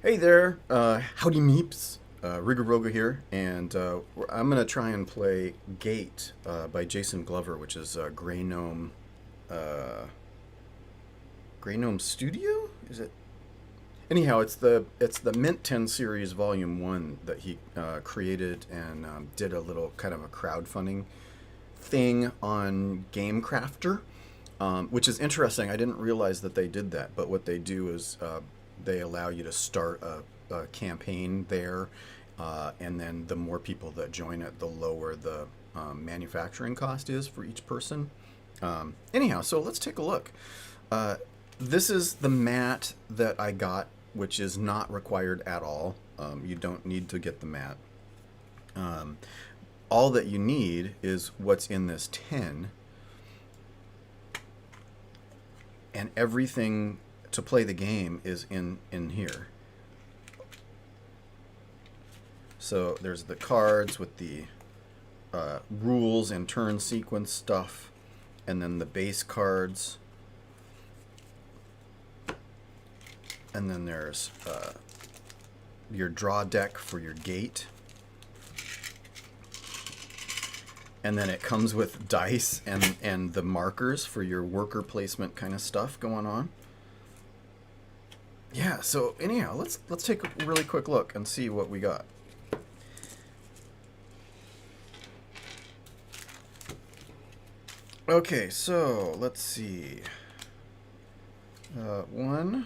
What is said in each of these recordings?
Hey there, howdy meeps, Rigoroga here, and I'm gonna try and play Gate by Jason Glover, which is uh, Grey Gnome Studio. Is it? Anyhow, it's the Mint 10 series Volume One that he created and did a little kind of a crowdfunding thing on Game Crafter, which is interesting. I didn't realize that they did that, but what they do is they allow you to start a campaign there, and then the more people that join it, the lower the manufacturing cost is for each person. Anyhow, so let's take a look. Uh, this is the mat that I got, which is not required at all. You don't need to get the mat. Um, all that you need is what's in this tin, and everything to play the game is in here. So there's the cards with the rules and turn sequence stuff, and then the base cards, and then there's your draw deck for your gate, and then it comes with dice and the markers for your worker placement kind of stuff going on. Yeah, so anyhow, let's take a really quick look and see what we got. Okay, so let's see. One,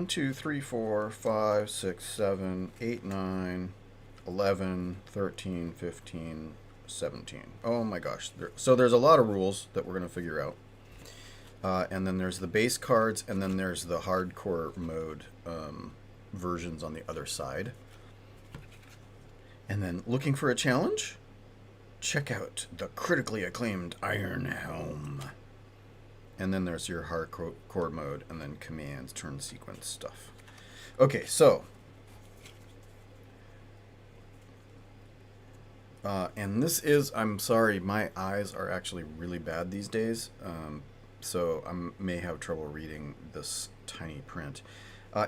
2, 3, 4, 5, 6, 7, 8, 9, 11, 13, 15, 17. Oh my gosh. So there's a lot of rules that we're going to figure out. And then there's the base cards, and then there's the hardcore mode versions on the other side. And then looking for a challenge? Check out the critically acclaimed Iron Helm. And then there's your hardcore mode, and then commands, turn sequence stuff. Okay, so. And this is, I'm sorry, my eyes are actually really bad these days. So I may have trouble reading this tiny print.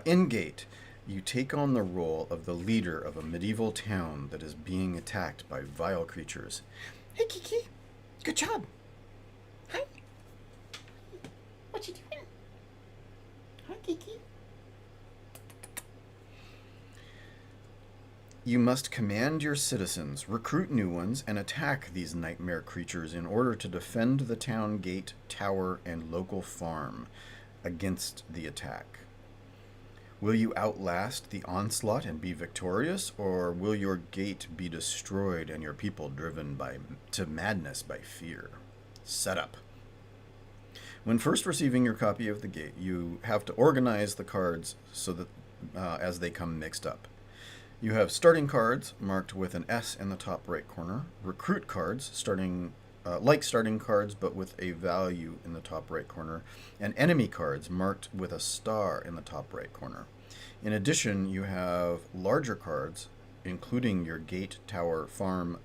In Gate, you take on the role of the leader of a medieval town that is being attacked by vile creatures. Hey, Kiki. Good job. Hi. What you doing? Hi, Kiki. You must command your citizens, recruit new ones, and attack these nightmare creatures in order to defend the town gate, tower, and local farm against the attack. Will you outlast the onslaught and be victorious, or will your gate be destroyed and your people driven to madness by fear? Setup. When first receiving your copy of the gate, you have to organize the cards so that as they come mixed up. You have starting cards marked with an S in the top right corner, recruit cards like starting cards but with a value in the top right corner, and enemy cards marked with a star in the top right corner. In addition, you have larger cards, including your gate, tower, farm,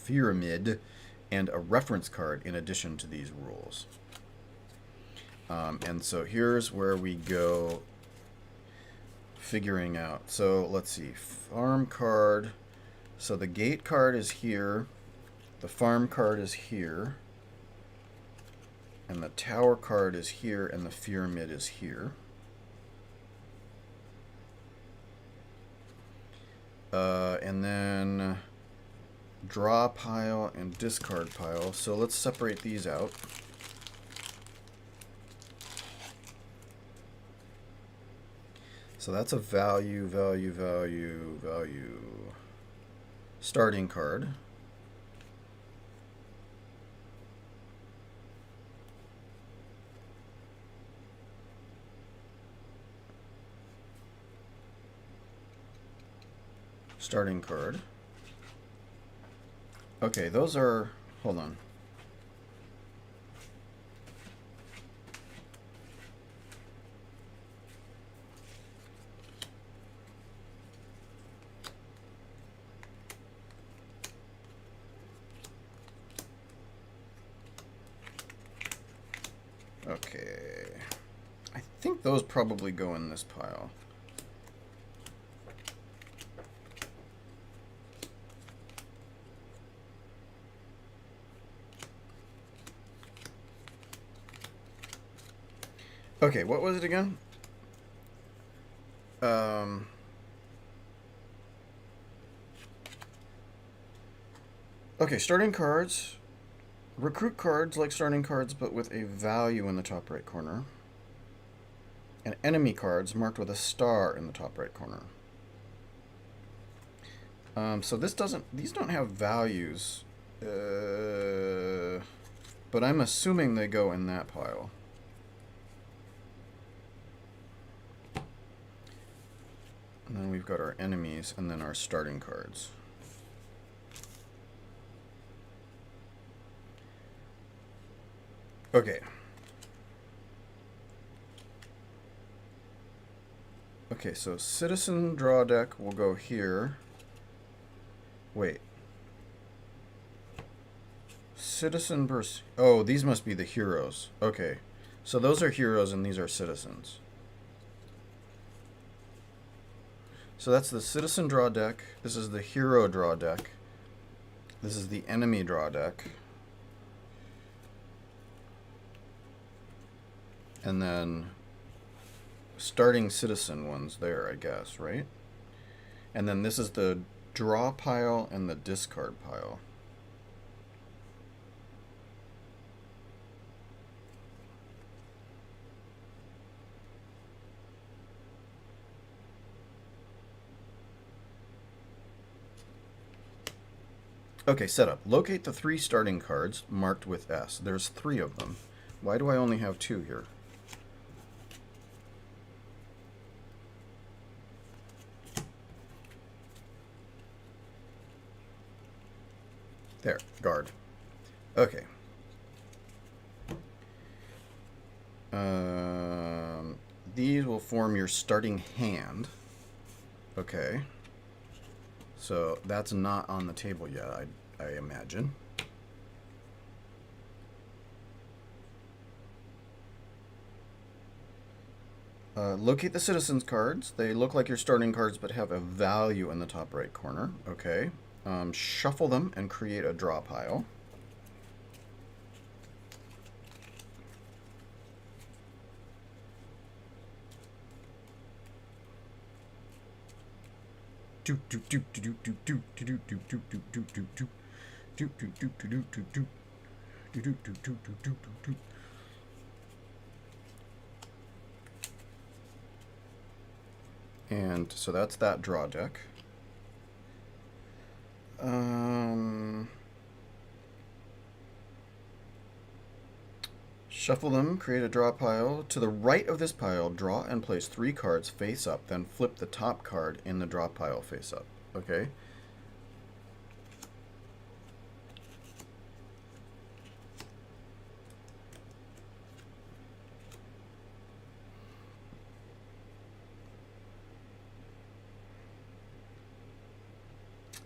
pyramid, and a reference card in addition to these rules. And so here's where we go figuring out. So let's see, farm card. So the gate card is here, the farm card is here, and the tower card is here, and the pyramid is here. And then draw pile and discard pile. So let's separate these out. So that's a value. Starting card. Starting card. Okay, those are, hold on. Okay. I think those probably go in this pile. Okay, what was it again? Um, okay, starting cards. Recruit cards like starting cards, but with a value in the top right corner. And enemy cards marked with a star in the top right corner. So this doesn't. These don't have values, but I'm assuming they go in that pile. And then we've got our enemies, and then our starting cards. Okay. Okay, so citizen draw deck will go here. Wait. Citizen versus... Oh, these must be the heroes. Okay. So those are heroes and these are citizens. So that's the citizen draw deck. This is the hero draw deck. This is the enemy draw deck. And then starting citizen ones there, I guess, right? And then this is the draw pile and the discard pile. Okay, setup. Locate the 3 starting cards marked with S. There's 3 of them. Why do I only have 2 here? There, guard. Okay. These will form your starting hand. Okay. So that's not on the table yet, I imagine. Locate the citizens cards. They look like your starting cards but have a value in the top right corner. Okay. Shuffle them and create a draw pile. And so that's that draw deck. Shuffle them, create a draw pile. To the right of this pile, draw and place 3 cards face up, then flip the top card in the draw pile face up. Okay?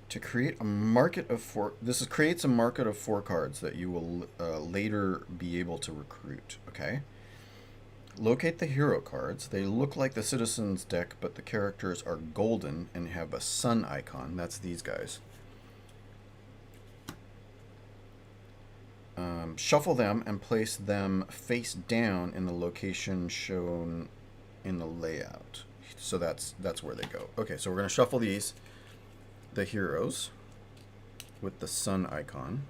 To create a market of 4, creates a market of 4 cards that you will later be able to recruit. Okay. Locate the hero cards. They look like the citizens deck, but the characters are golden and have a sun icon. That's these guys. Shuffle them and place them face down in the location shown in the layout. So that's where they go. Okay, so we're going to shuffle these. The heroes with the sun icon.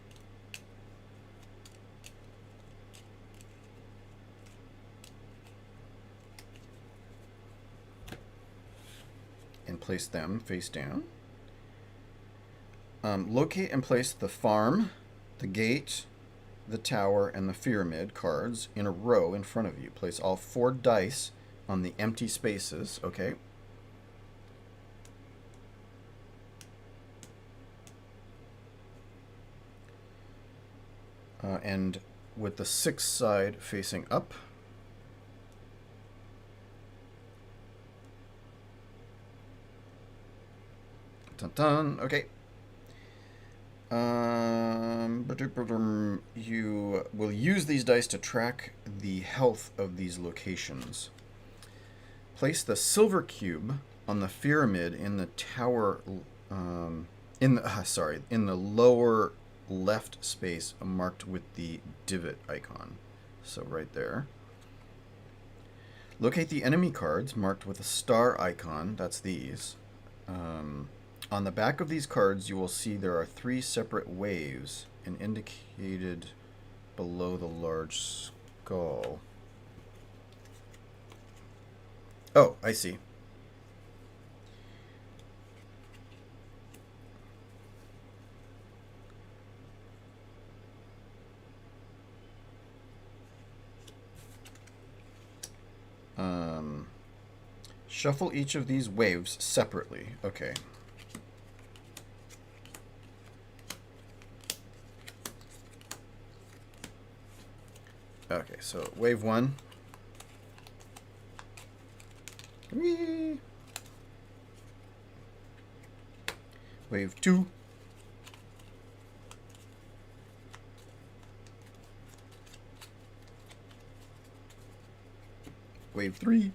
And place them face down. Locate and place the farm, the gate, the tower, and the pyramid cards in a row in front of you. Place all 4 dice on the empty spaces, okay? And with the 6th side facing up. Dun dun. Okay. You will use these dice to track the health of these locations. Place the silver cube on the pyramid in the tower. In the lower left space marked with the divot icon. So right there. Locate the enemy cards marked with a star icon. That's these. On the back of these cards, you will see there are 3 separate waves and indicated below the large skull. Oh, I see. Shuffle each of these waves separately. Okay. Okay, so wave 1. Whee! Wave 2. Wave 3.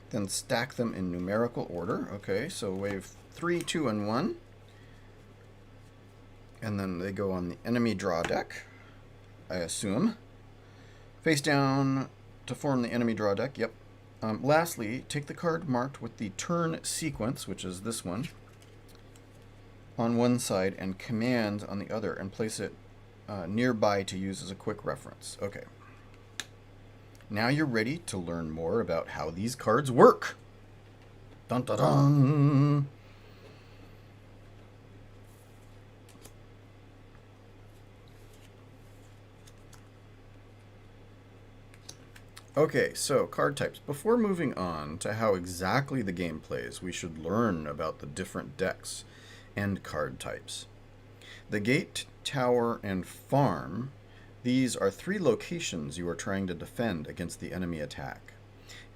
Then stack them in numerical order. Okay, so wave 3, 2, and 1. And then they go on the enemy draw deck, I assume. Face down to form the enemy draw deck. Yep. Lastly, take the card marked with the turn sequence, which is this one, on one side and command on the other, and place it nearby to use as a quick reference. Okay. Now you're ready to learn more about how these cards work. Dun dun dun. Okay, so card types. Before moving on to how exactly the game plays, we should learn about the different decks and card types. The gate, tower, and farm, these are 3 locations you are trying to defend against the enemy attack.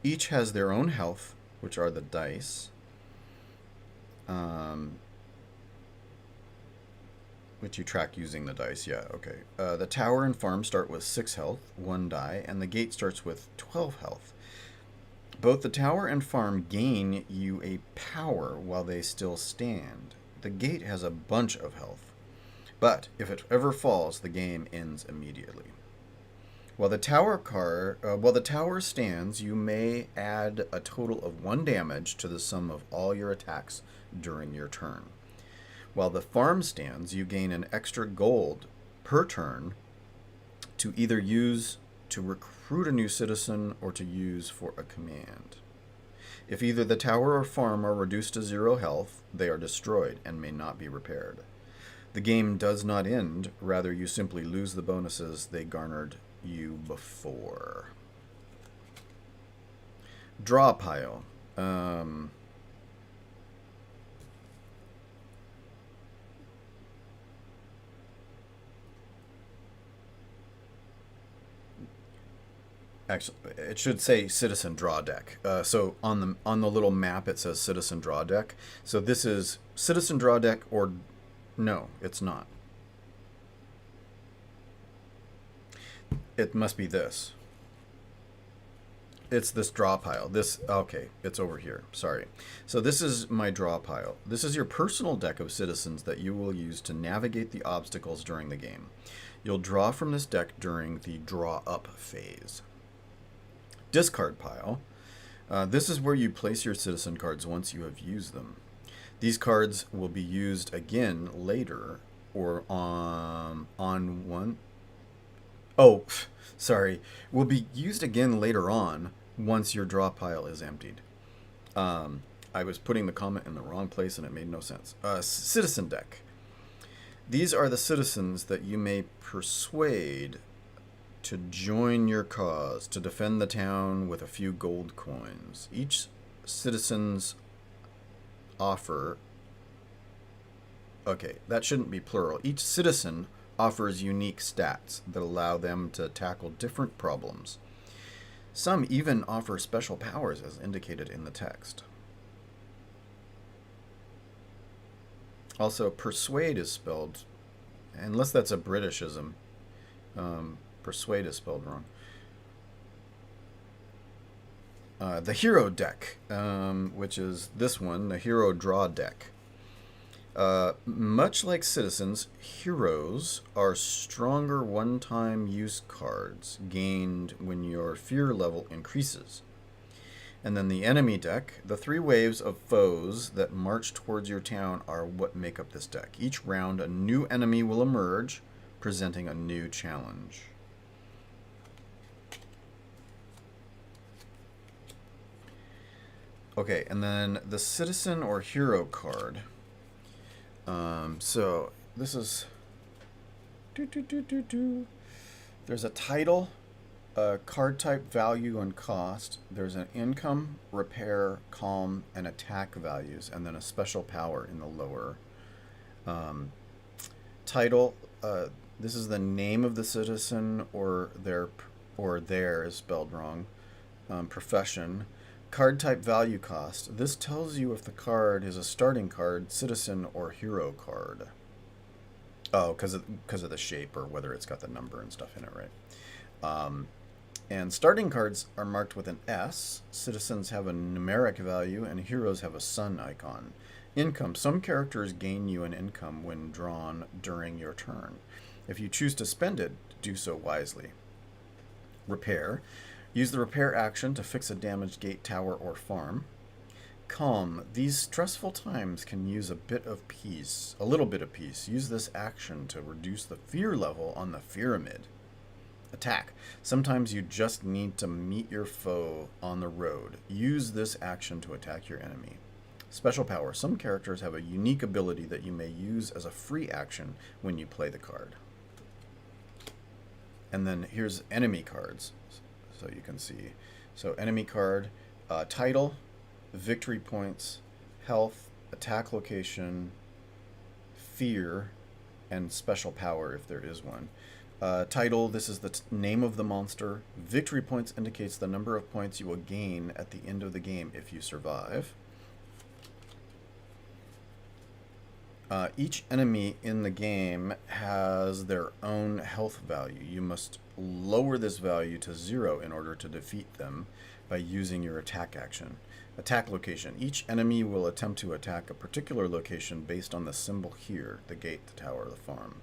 Each has their own health, which are the dice, which you track using the dice. Yeah, okay. The tower and farm start with 6 health, 1 die, and the gate starts with 12 health. Both the tower and farm gain you a power while they still stand. The gate has a bunch of health, but if it ever falls, the game ends immediately. While the tower stands, you may add a total of 1 damage to the sum of all your attacks during your turn. While the farm stands, you gain an extra gold per turn to either use to recruit a new citizen or to use for a command. If either the tower or farm are reduced to 0 health, they are destroyed and may not be repaired. The game does not end, rather you simply lose the bonuses they garnered you before. Draw pile. Actually, it should say citizen draw deck. So on the little map it says citizen draw deck. So this is citizen draw deck, or no, it's not. It must be this. It's this draw pile. Okay, it's over here. Sorry. So this is my draw pile. This is your personal deck of citizens that you will use to navigate the obstacles during the game. You'll draw from this deck during the draw up phase. Discard pile. This is where you place your citizen cards once you have used them. These cards will be used again later or on one. Oh, sorry. Will be used again later on once your draw pile is emptied. I was putting the comment in the wrong place and it made no sense. Citizen deck. These are the citizens that you may persuade to join your cause, to defend the town with a few gold coins. Each citizen's offer... Okay, that shouldn't be plural. Each citizen offers unique stats that allow them to tackle different problems. Some even offer special powers as indicated in the text. Also, persuade is spelled, unless that's a Britishism, persuade is spelled wrong. The hero deck, which is this one, the hero draw deck. Much like citizens, heroes are stronger one-time use cards gained when your fear level increases. And then the enemy deck, the 3 waves of foes that march towards your town are what make up this deck. Each round, a new enemy will emerge, presenting a new challenge. Okay, and then the citizen or hero card. So this is... There's a title, a card type, value, and cost. There's an income, repair, calm, and attack values, and then a special power in the lower. Title, this is the name of the citizen or their is spelled wrong. Profession. Card type, value, cost. This tells you if the card is a starting card, citizen, or hero card. Oh, because of the shape or whether it's got the number and stuff in it, right? And starting cards are marked with an S. Citizens have a numeric value, and heroes have a sun icon. Income. Some characters gain you an income when drawn during your turn. If you choose to spend it, do so wisely. Repair. Use the repair action to fix a damaged gate, tower, or farm. Calm. These stressful times can use a little bit of peace. Use this action to reduce the fear level on the pyramid. Attack. Sometimes you just need to meet your foe on the road. Use this action to attack your enemy. Special power. Some characters have a unique ability that you may use as a free action when you play the card. And then here's enemy cards, so you can see. So enemy card, title, victory points, health, attack location, fear, and special power if there is one. Title, this is the name of the monster. Victory points indicates the number of points you will gain at the end of the game if you survive. Each enemy in the game has their own health value. You must lower this value to 0 in order to defeat them by using your attack action. Attack location. Each enemy will attempt to attack a particular location based on the symbol here, the gate, the tower, the farm.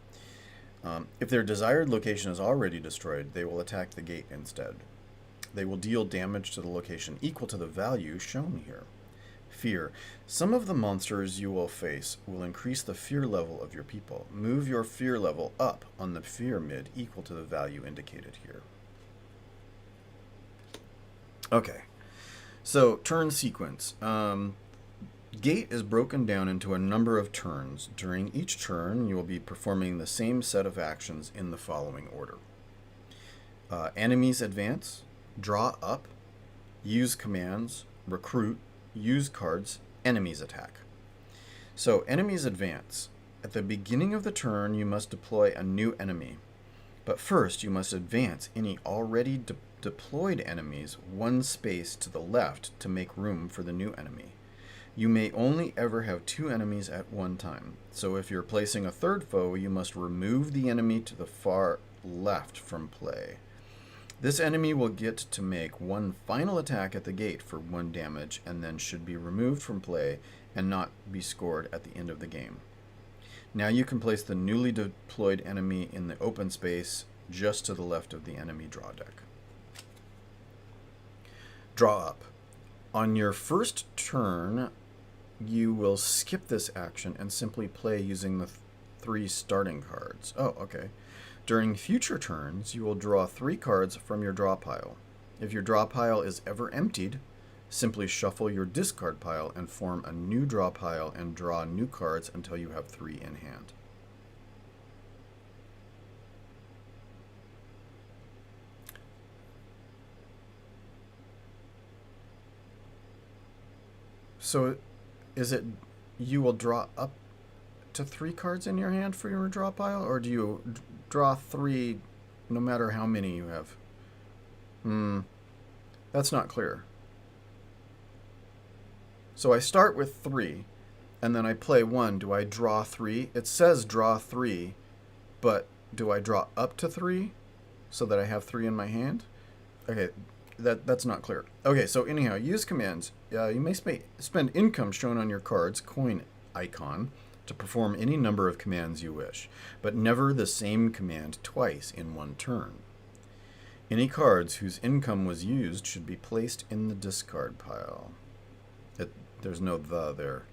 If their desired location is already destroyed, they will attack the gate instead. They will deal damage to the location equal to the value shown here. Fear. Some of the monsters you will face will increase the fear level of your people. Move your fear level up on the pyramid equal to the value indicated here. Okay, so turn sequence. Gate is broken down into a number of turns. During each turn, you will be performing the same set of actions in the following order. Enemies advance, draw up, use commands, recruit, use cards, enemies attack. So enemies advance. At the beginning of the turn, you must deploy a new enemy. But first, you must advance any already deployed enemies 1 space to the left to make room for the new enemy. You may only ever have 2 enemies at one time. So if you're placing a third foe, you must remove the enemy to the far left from play. This enemy will get to make 1 final attack at the gate for 1 damage and then should be removed from play and not be scored at the end of the game. Now you can place the newly deployed enemy in the open space just to the left of the enemy draw deck. Draw up. On your first turn, you will skip this action and simply play using the 3 starting cards. Oh, okay. During future turns, you will draw 3 cards from your draw pile. If your draw pile is ever emptied, simply shuffle your discard pile and form a new draw pile and draw new cards until you have 3 in hand. So, is it you will draw up to 3 cards in your hand for your draw pile, or do you draw 3 no matter how many you have? That's not clear. So I start with 3, and then I play 1. Do I draw 3? It says draw 3, but do I draw up to 3 so that I have 3 in my hand? Okay, that's not clear. Okay, so anyhow, use commands. You may spend income shown on your card's coin icon to perform any number of commands you wish, but never the same command twice in one turn. Any cards whose income was used should be placed in the discard pile. There's no the there.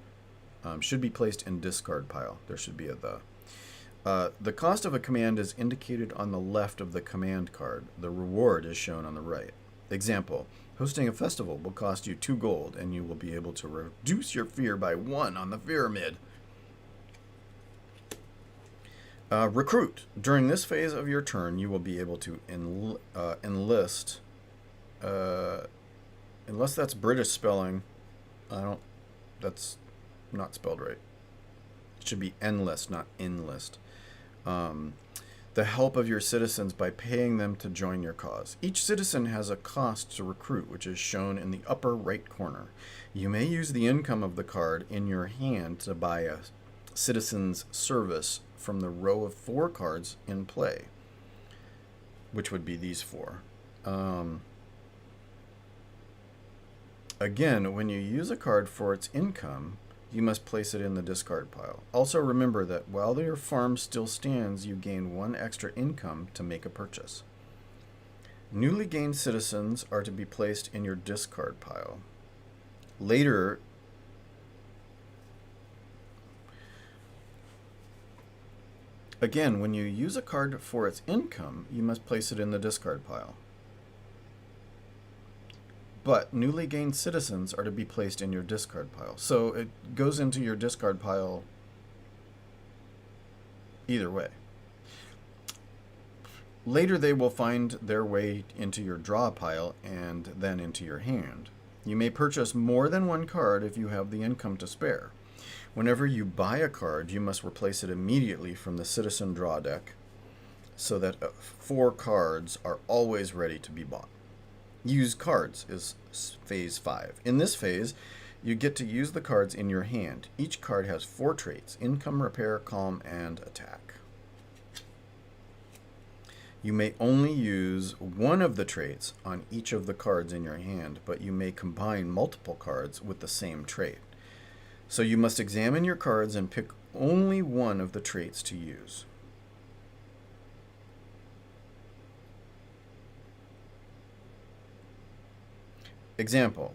Should be placed in discard pile. There should be a the. The cost of a command is indicated on the left of the command card. The reward is shown on the right. Example, hosting a festival will cost you 2 gold, and you will be able to reduce your fear by 1 on the pyramid. Recruit. During this phase of your turn, you will be able to enlist. Unless that's British spelling, that's not spelled right. It should be enlist, not enlist. The help of your citizens by paying them to join your cause. Each citizen has a cost to recruit, which is shown in the upper right corner. You may use the income of the card in your hand to buy a citizen's service from the row of 4 cards in play, which would be these 4. Again, when you use a card for its income, you must place it in the discard pile. Also remember that while your farm still stands, you gain 1 extra income to make a purchase. Newly gained citizens are to be placed in your discard pile. Later, again, when you use a card for its income, you must place it in the discard pile. But newly gained citizens are to be placed in your discard pile. So it goes into your discard pile either way. Later they will find their way into your draw pile and then into your hand. You may purchase more than 1 card if you have the income to spare. Whenever you buy a card, you must replace it immediately from the citizen draw deck so that 4 cards are always ready to be bought. Use cards is phase 5. In this phase, you get to use the cards in your hand. Each card has 4 traits: income, repair, calm, and attack. You may only use one of the traits on each of the cards in your hand, but you may combine multiple cards with the same trait. So you must examine your cards and pick only one of the traits to use. Example,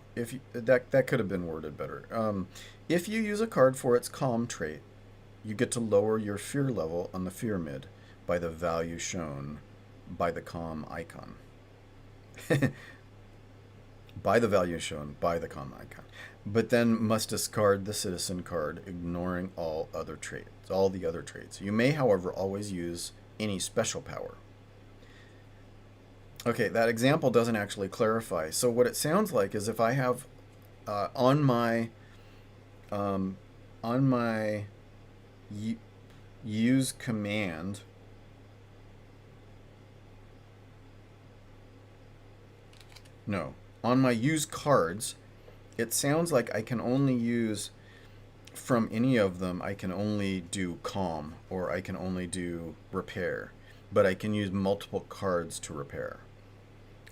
that could have been worded better. If you use a card for its calm trait, you get to lower your fear level on the pyramid by the value shown by the calm icon. By the value shown by the calm icon. But then must discard the citizen card, ignoring all the other traits. You may, however, always use any special power. Okay, that example doesn't actually clarify. So what it sounds like is if I have on my use command, on my use cards, it sounds like I can only use from any of them. I can only do calm, or I can only do repair, but I can use multiple cards to repair.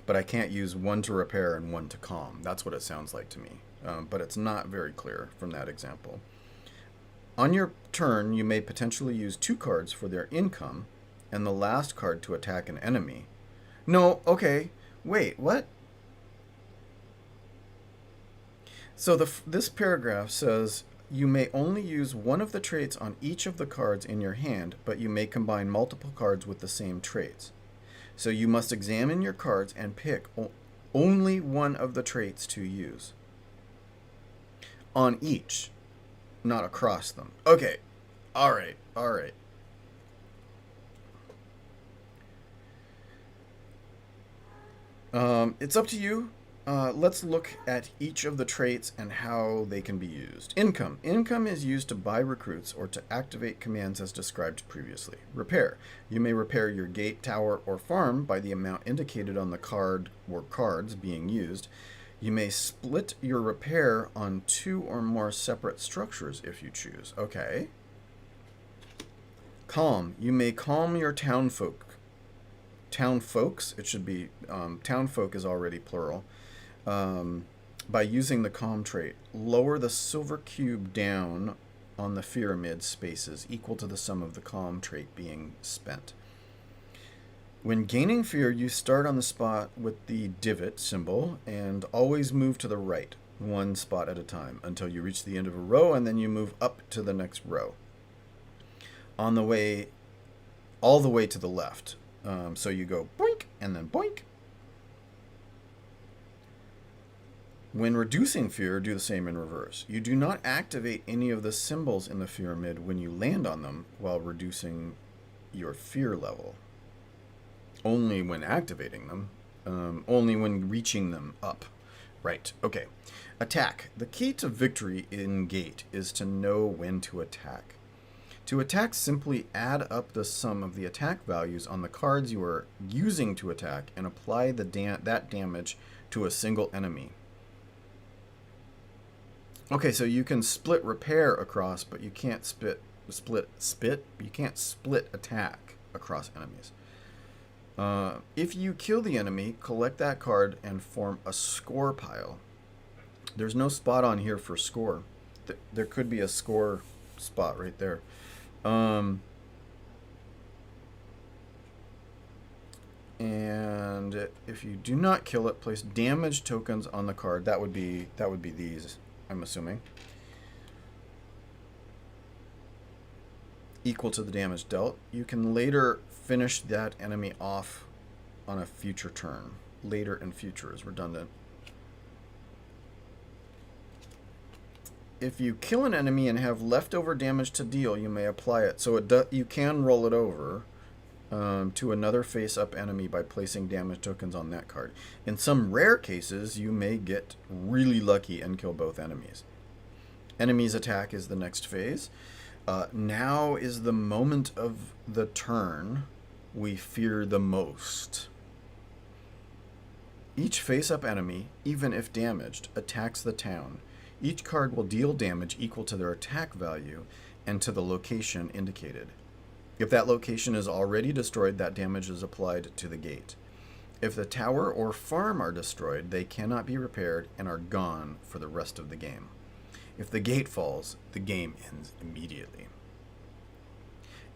But I can't use one to repair and one to calm. That's what it sounds like to me. But it's not very clear from that example. On your turn, you may potentially use 2 cards for their income and the last card to attack an enemy. No, okay. Wait, what? So this paragraph says you may only use one of the traits on each of the cards in your hand, but you may combine multiple cards with the same traits. So you must examine your cards and pick only one of the traits to use. On each, not across them. Okay. All right. It's up to you. Let's look at each of the traits and how they can be used. Income. Income is used to buy recruits or to activate commands as described previously. Repair. You may repair your gate, tower, or farm by the amount indicated on the card or cards being used. You may split your repair on 2 or more separate structures if you choose. Okay. Calm. You may calm your townfolk. Townfolks, it should be, townfolk is already plural. By using the calm trait. Lower the silver cube down on the fear amid spaces equal to the sum of the calm trait being spent. When gaining fear, you start on the spot with the divot symbol and always move to the right, one spot at a time, until you reach the end of a row, and then you move up to the next row. On the way, all the way to the left. So you go boink and then boink. When reducing fear, do the same in reverse. You do not activate any of the symbols in the pyramid when you land on them while reducing your fear level. Only when activating them. Only when reaching them up. Right, okay. Attack. The key to victory in Gate is to know when to attack. To attack, simply add up the sum of the attack values on the cards you are using to attack and apply that damage to a single enemy. Okay, so you can split repair across, but you can't you can't split attack across enemies. If you kill the enemy, collect that card and form a score pile. There's no spot on here for score. There could be a score spot right there. And if you do not kill it, place damage tokens on the card. That would be these, I'm assuming. Equal to the damage dealt. You can later finish that enemy off on a future turn. Later and future is redundant. If you kill an enemy and have leftover damage to deal, you may apply it. So you can roll it over to another face-up enemy by placing damage tokens on that card. In some rare cases, you may get really lucky and kill both enemies. Enemy's attack is the next phase. Now is the moment of the turn we fear the most. Each face-up enemy, even if damaged, attacks the town. Each card will deal damage equal to their attack value and to the location indicated. If that location is already destroyed, that damage is applied to the gate. If the tower or farm are destroyed, they cannot be repaired and are gone for the rest of the game. If the gate falls, the game ends immediately.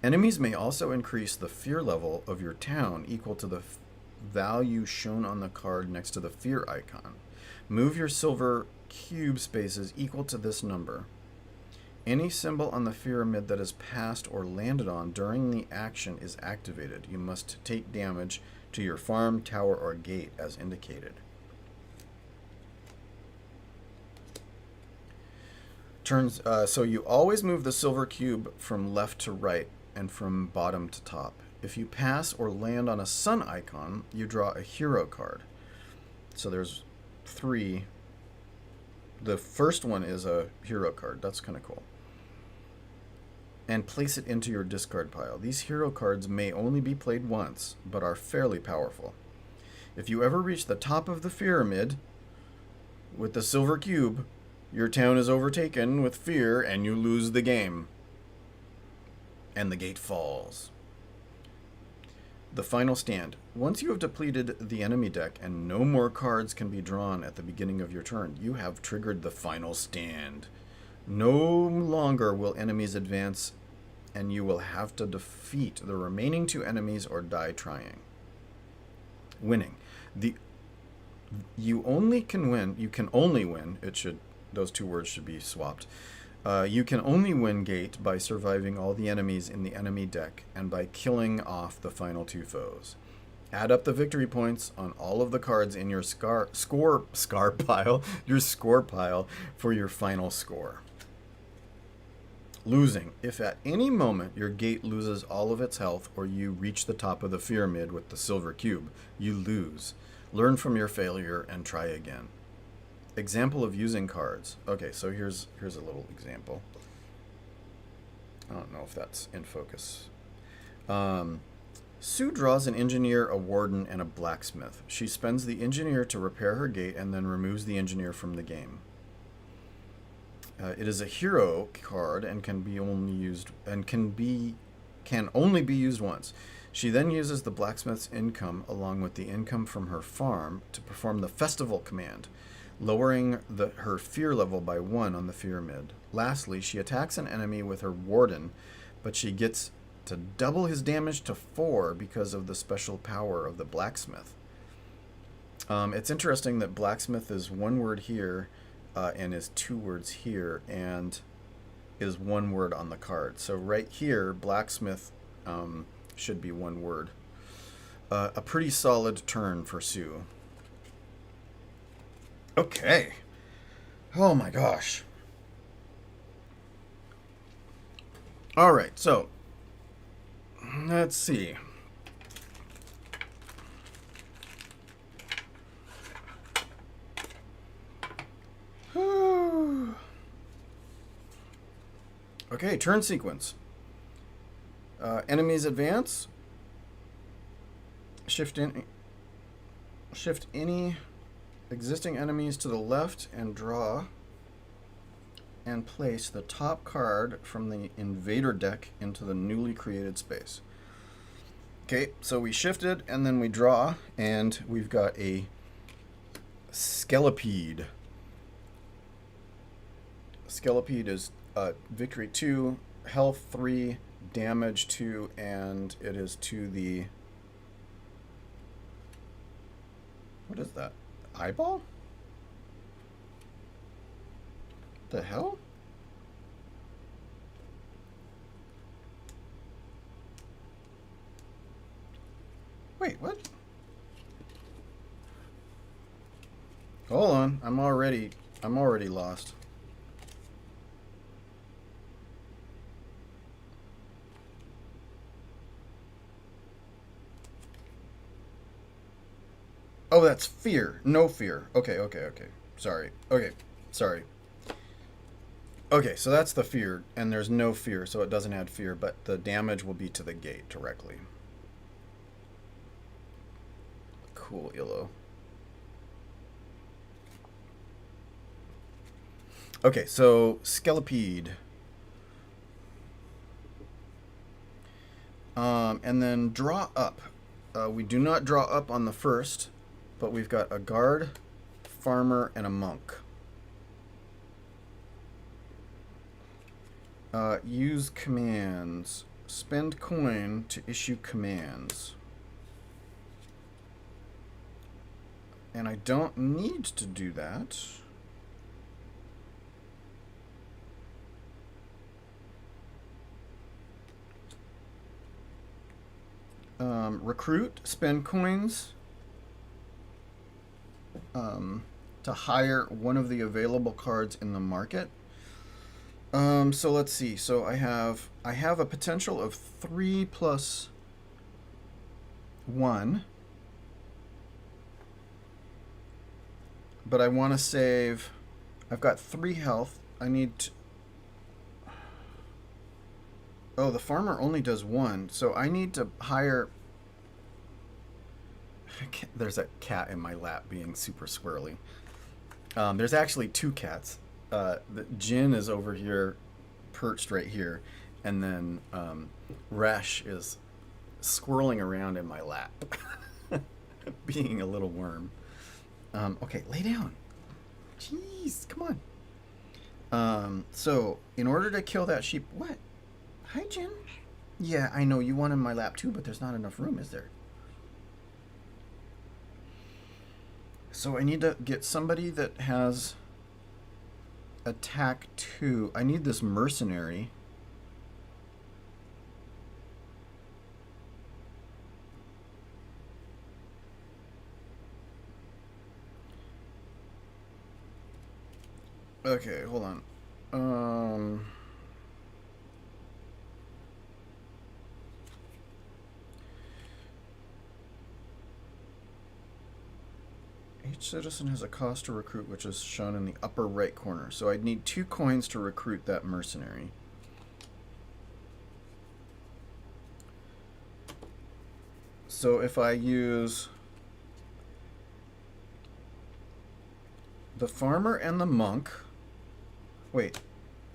Enemies may also increase the fear level of your town equal to the value shown on the card next to the fear icon. Move your silver cube spaces equal to this number. Any symbol on the pyramid that is passed or landed on during the action is activated. You must take damage to your farm, tower, or gate as indicated. Turns. So you always move the silver cube from left to right and from bottom to top. If you pass or land on a sun icon, you draw a hero card. So there's 3. The first one is a hero card. That's kind of cool. And place it into your discard pile. These hero cards may only be played once, but are fairly powerful. If you ever reach the top of the pyramid with the silver cube, your town is overtaken with fear and you lose the game. And the gate falls. The final stand. Once you have depleted the enemy deck and no more cards can be drawn at the beginning of your turn, you have triggered the final stand. No longer will enemies advance, and you will have to defeat the remaining 2 enemies or die trying. Winning. You can only win. Those 2 words should be swapped. You can only win Gate by surviving all the enemies in the enemy deck and by killing off the final 2 foes. Add up the victory points on all of the cards in your score pile for your final score. Losing. If at any moment your gate loses all of its health or you reach the top of the pyramid with the silver cube, you lose. Learn from your failure and try again. Example of using cards. Okay, so here's a little example. I don't know if that's in focus. Sue draws an engineer, a warden, and a blacksmith. She spends the engineer to repair her gate and then removes the engineer from the game. It is a hero card and can only be used once. She then uses the blacksmith's income along with the income from her farm to perform the festival command. lowering her fear level by 1 on the fear mid. Lastly, she attacks an enemy with her warden, but she gets to double his damage to 4 because of the special power of the blacksmith. It's interesting that blacksmith is 1 word here and is 2 words here and is 1 word on the card. So right here, blacksmith should be 1 word. A pretty solid turn for Sue. Okay. Oh my gosh. All right, so let's see. Okay, turn sequence. Enemies advance. Shift any existing enemies to the left and draw and place the top card from the invader deck into the newly created space. Okay, so we shifted and then we draw, and we've got a Skelipede. Skelipede is victory 2, health 3, damage 2, and it is to the... What is that? Eyeball? The hell? Wait, what? Hold on, I'm already lost. Oh, that's fear. No fear. Okay. Sorry. Okay, sorry. Okay, so that's the fear, and there's no fear, so it doesn't add fear, but the damage will be to the gate directly. Cool, Illo. Okay, so Skelipede. And then draw up. We do not draw up on the first, but we've got a guard, farmer, and a monk. Use commands. Spend coin to issue commands. And I don't need to do that. Recruit, spend coins to hire one of the available cards in the market. So let's see. So I have a potential of 3 plus 1, but I want to save. I've got 3 health. I need to. Oh, the farmer only does 1, so I need to hire. There's a cat in my lap being super squirrely. There's actually 2 cats. The Jin is over here, perched right here, and then Resh is squirreling around in my lap, being a little worm. Okay, lay down. Jeez, come on. So in order to kill that sheep, what? Hi, Jin. Yeah, I know you want in my lap too, but there's not enough room, is there? So I need to get somebody that has attack 2. I need this mercenary. Okay, hold on. Each citizen has a cost to recruit, which is shown in the upper right corner. So I'd need 2 coins to recruit that mercenary. So if I use the farmer and the monk, wait,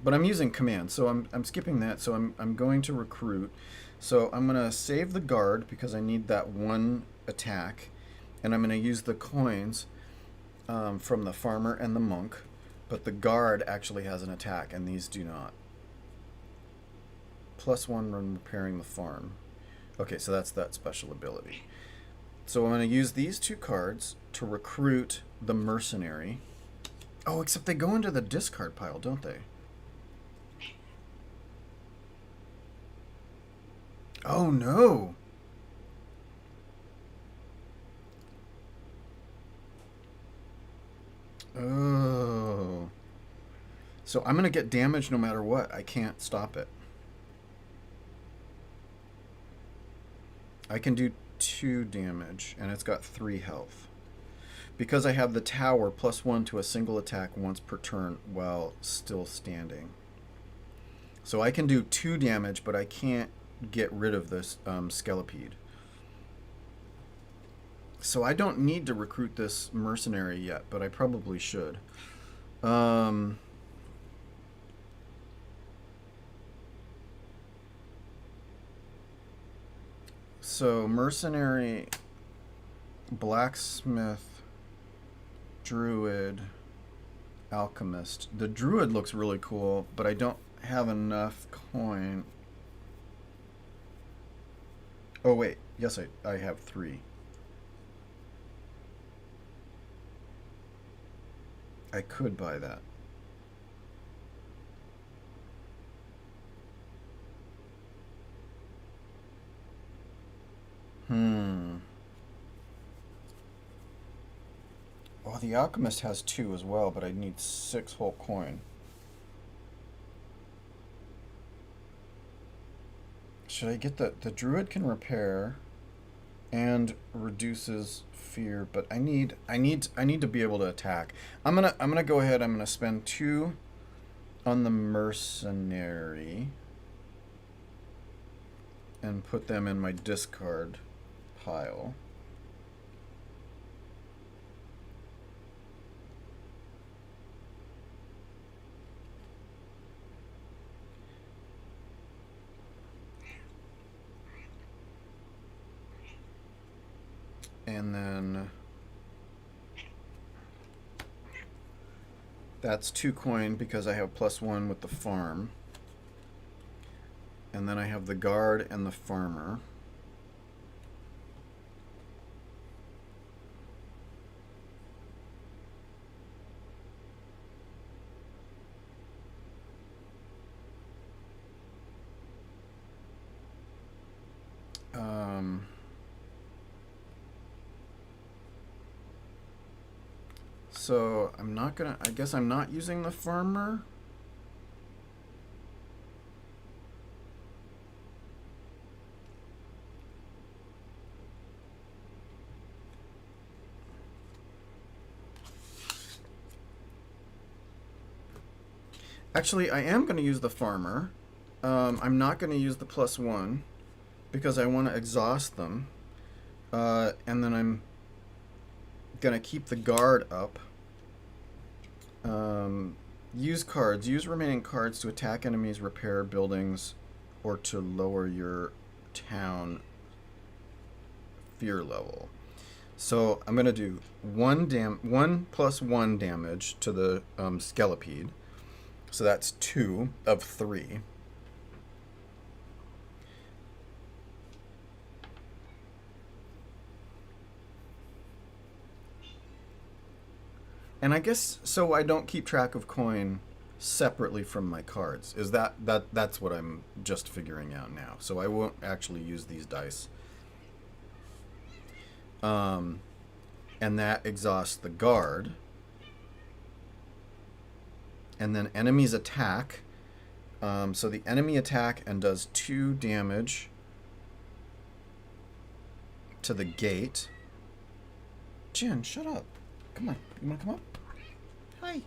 but I'm using command, so I'm skipping that. So I'm going to recruit. So I'm gonna save the guard because I need that 1 attack, and I'm gonna use the coins. from the farmer and the monk, but the guard actually has an attack, and these do not. +1 when repairing the farm. Okay, so that's that special ability. So I'm going to use these two cards to recruit the mercenary. Oh, except they go into the discard pile, don't they? Oh, no! Oh. So I'm going to get damage no matter what. I can't stop it. I can do 2 damage, and it's got 3 health. Because I have the tower, +1 to a single attack once per turn while still standing. So I can do 2 damage, but I can't get rid of this Skelipede. So I don't need to recruit this mercenary yet, but I probably should. So mercenary, blacksmith, druid, alchemist. The druid looks really cool, but I don't have enough coin. Oh wait, yes I have 3. I could buy that. Oh, the alchemist has 2 as well, but I need 6 whole coin. Should I get the druid can repair and reduces fear, but I need to be able to attack. I'm gonna go ahead. I'm gonna spend 2 on the mercenary and put them in my discard pile. And then that's 2 coin because I have +1 with the farm. And then I have the guard and the farmer. So I'm not gonna, I guess I'm not using the farmer. Actually, I am going to use the farmer. I'm not going to use the +1 because I want to exhaust them. And then I'm going to keep the guard up. Use cards. Use remaining cards to attack enemies, repair buildings, or to lower your town fear level. So I'm going to do 1 +1 damage to the Skelipede. So that's 2 of 3. And I guess so I don't keep track of coin separately from my cards. Is that's what I'm just figuring out now. So I won't actually use these dice. And that exhausts the guard. And then enemies attack. So the enemy attack and does 2 damage to the gate. Jen, shut up. Come on. You want to come up? Hi.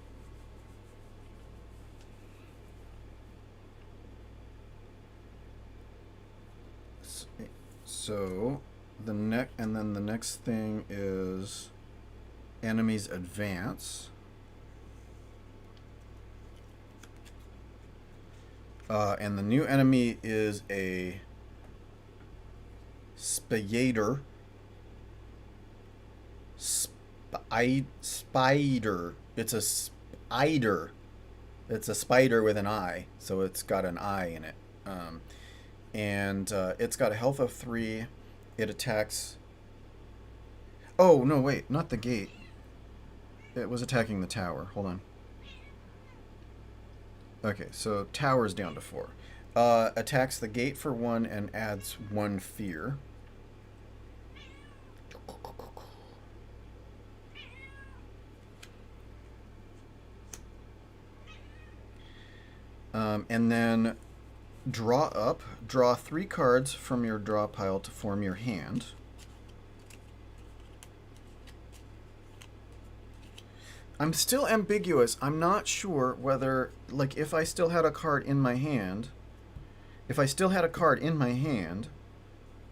So the next thing is enemies advance. And the new enemy is a Spayader. spider. It's a spider. It's a spider with an I, so it's got an I in it. And it's got a health of 3. It attacks. Oh, no, wait, not the gate. It was attacking the tower. Hold on. Okay, so tower's down to 4. Attacks the gate for 1 and adds 1 fear. And then draw 3 cards from your draw pile to form your hand. I'm still ambiguous. I'm not sure whether, like, if I still had a card in my hand,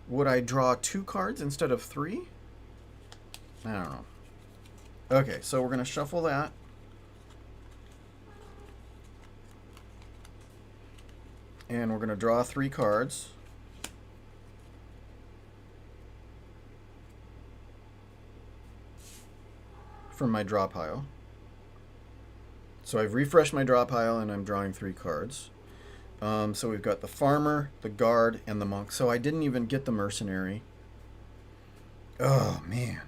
would I draw 2 cards instead of 3? I don't know. Okay, so we're going to shuffle that. And we're going to draw 3 cards. From my draw pile. So I've refreshed my draw pile and I'm drawing 3 cards. So we've got the farmer, the guard, and the monk. So I didn't even get the mercenary. Oh, man.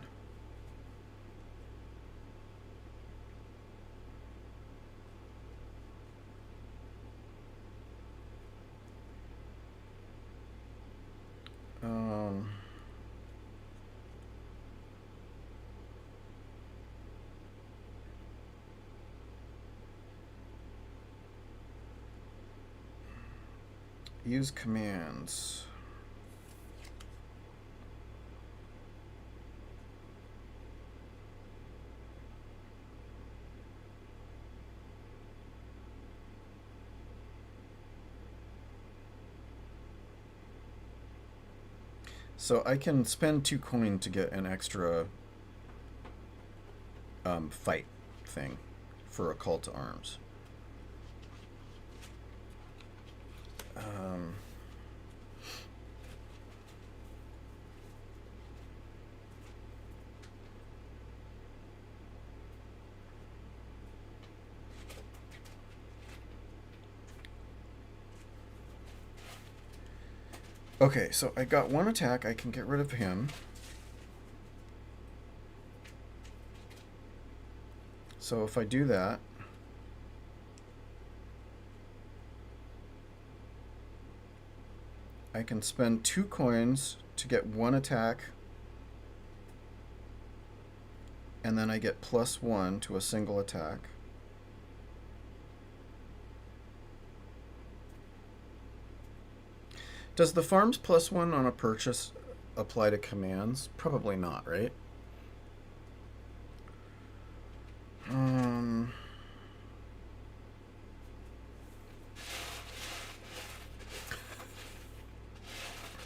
Use commands. So I can spend 2 coin to get an extra fight thing for a call to arms. Okay, so I got 1 attack. I can get rid of him. So if I do that, I can spend 2 coins to get 1 attack, and then I get +1 to a single attack. Does the farms +1 on a purchase apply to commands? Probably not, right?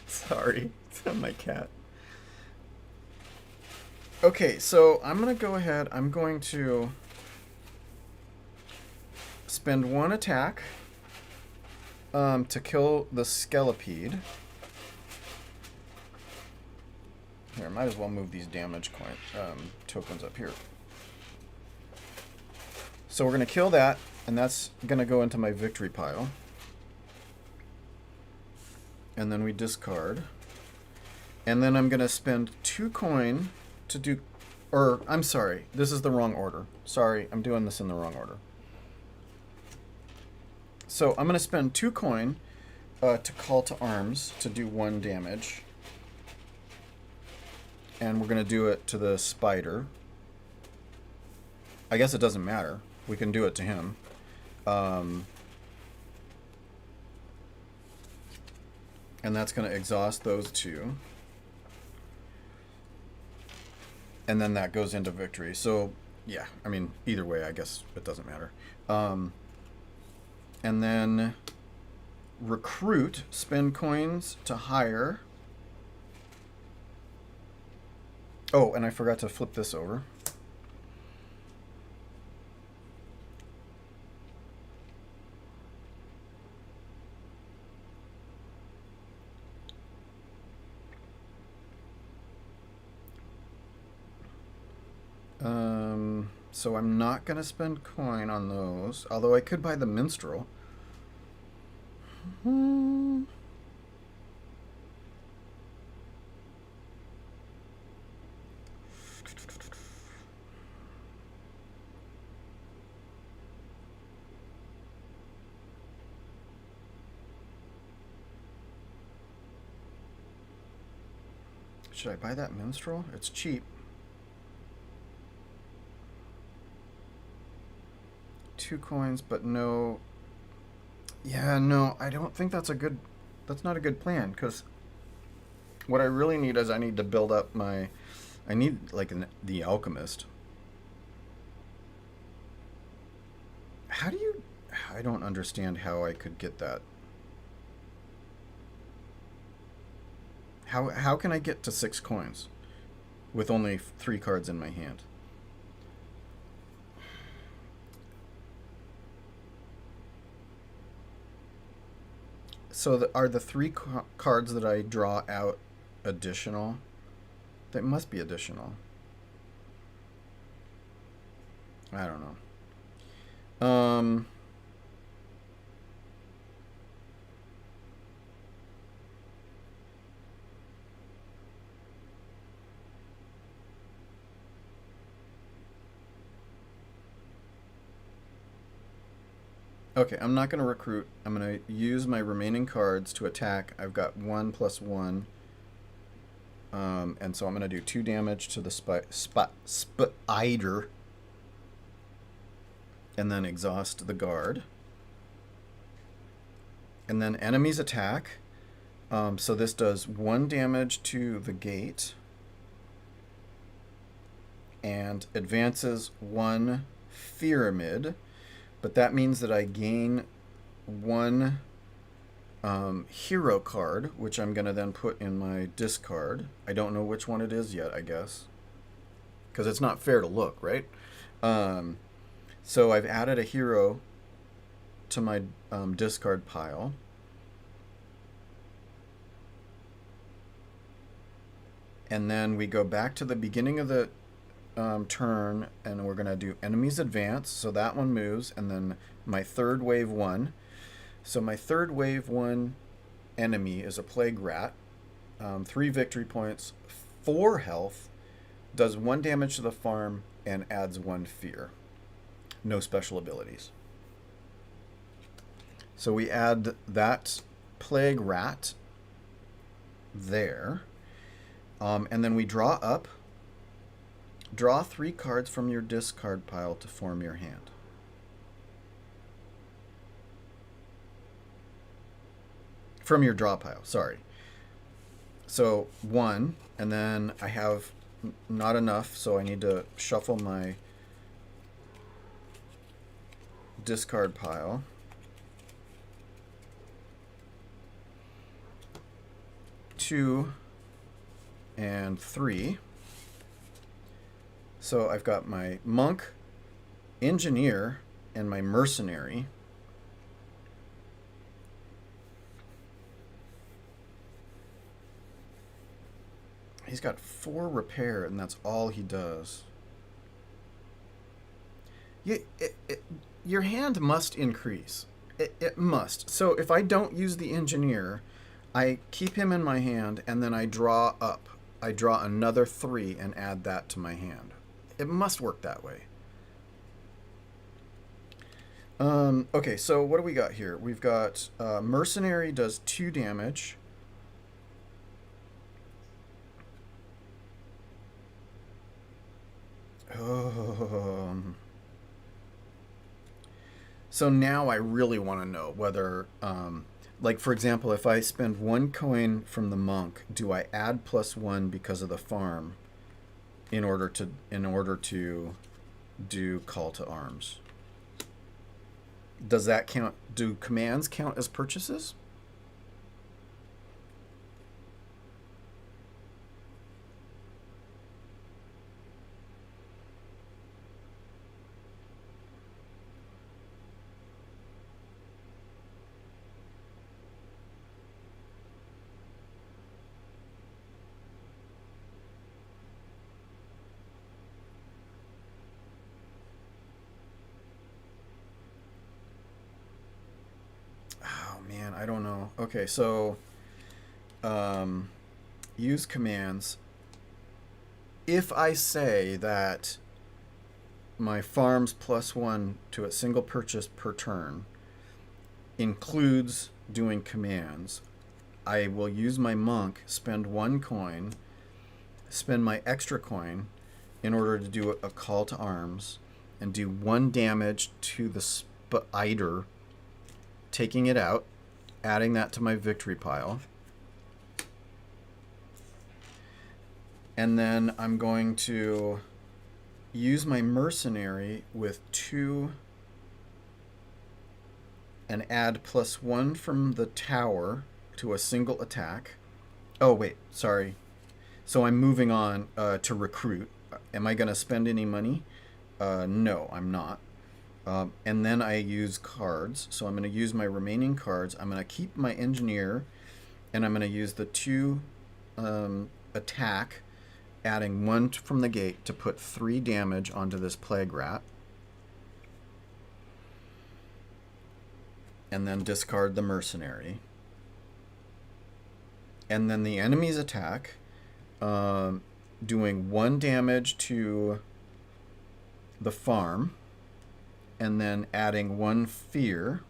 Sorry, it's my cat. Okay, so I'm going to go ahead. I'm going to spend 1 attack to kill the Skelepede. Here, might as well move these damage tokens up here. So we're going to kill that, and that's going to go into my victory pile. And then we discard. And then I'm going to spend 2 coin to do... Or, I'm sorry, this is the wrong order. Sorry, I'm doing this in the wrong order. So I'm going to spend 2 coin to call to arms to do 1 damage. And we're going to do it to the spider. I guess it doesn't matter. We can do it to him. And that's going to exhaust those 2. And then that goes into victory. So, yeah, I mean, either way, I guess it doesn't matter. And then recruit, spend coins to hire. Oh, and I forgot to flip this over. So I'm not gonna spend coin on those. Although I could buy the minstrel. Hmm. Should I buy that minstrel? It's cheap. 2 coins, but no. Yeah, no, I don't think that's a good. That's not a good plan because what I really need is I need to build up my. I need like the alchemist. How do you? I don't understand how I could get that. How can I get to 6 coins with only 3 cards in my hand? So are the cards that I draw out additional? They must be additional. I don't know. Okay, I'm not going to recruit. I'm going to use my remaining cards to attack. I've got 1+1. And so I'm going to do 2 damage to the spider. And then exhaust the guard. And then enemies attack. So this does 1 damage to the gate. And advances 1 pyramid. But that means that I gain 1 hero card, which I'm going to then put in my discard. I don't know which one it is yet, I guess. Because it's not fair to look, right? So I've added a hero to my discard pile. And then we go back to the beginning of the turn, and we're going to do enemies advance. So that one moves, and then my third wave 1. So my third wave 1 enemy is a plague rat. 3 victory points, 4 health, does 1 damage to the farm, and adds 1 fear. No special abilities. So we add that plague rat there. And then we draw up. Draw 3 cards from your discard pile to form your hand. From your draw pile, sorry. So 1, and then I have not enough, so I need to shuffle my discard pile. 2 and 3. So I've got my monk, engineer, and my mercenary. He's got 4 repair, and that's all he does. Your hand must increase. It must. So if I don't use the engineer, I keep him in my hand, and then I draw up. I draw another 3 and add that to my hand. It must work that way. Okay, so what do we got here? We've got mercenary does 2 damage. So now I really want to know whether, like for example, if I spend 1 coin from the monk, do I add +1 because of the farm in order to do call to arms? Does that count? Do commands count as purchases? Okay, so use commands. If I say that my farms +1 to a single purchase per turn includes doing commands, I will use my monk, spend 1 coin, spend my extra coin in order to do a call to arms, and do 1 damage to the spider, taking it out, adding that to my victory pile. And then I'm going to use my mercenary with 2 and add +1 from the tower to a single attack. Oh, wait, sorry. So I'm moving on to recruit. Am I going to spend any money? No, I'm not. And then I use cards. So I'm going to use my remaining cards. I'm going to keep my engineer, and I'm going to use the 2 attack, adding 1 from the gate to put 3 damage onto this plague rat. And then discard the mercenary. And then the enemy's attack, doing 1 damage to the farm, and then adding 1 fear,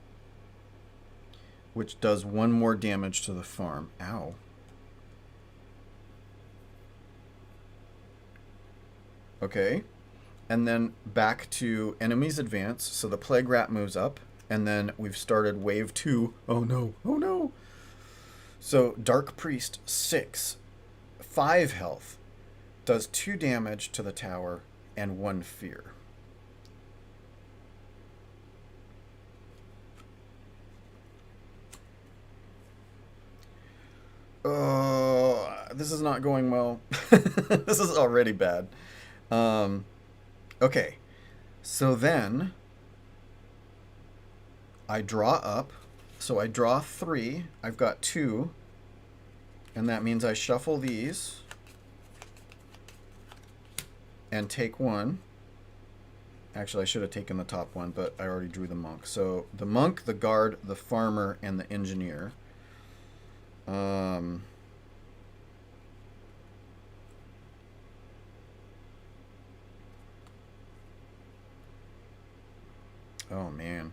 which does 1 more damage to the farm. Ow. Okay. And then back to enemy's advance. So the plague rat moves up, and then we've started wave 2. Oh no, oh no. So Dark Priest, 6, 5 health, does 2 damage to the tower and 1 fear. Oh, this is not going well. This is already bad. Okay, so then I draw up. So I draw 3. I've got 2, and that means I shuffle these and take 1. Actually, I should have taken the top one, but I already drew the monk. So the monk, the guard, the farmer, and the engineer. Oh man.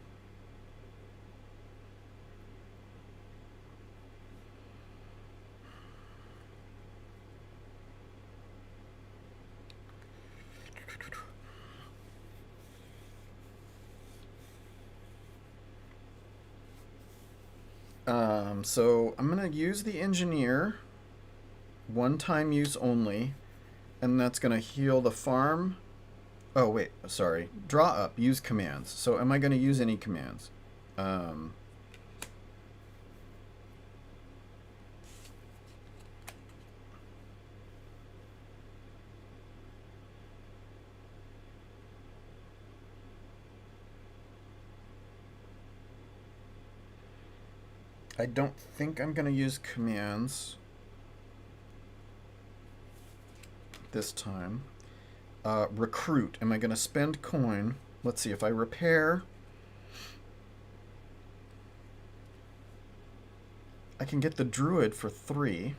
So I'm going to use the engineer, 1-time use only, and that's going to heal the farm. Oh, wait, sorry. Draw up, use commands. So am I going to use any commands? I don't think I'm going to use commands this time. Recruit. Am I going to spend coin? Let's see. If I repair, I can get the druid for 3.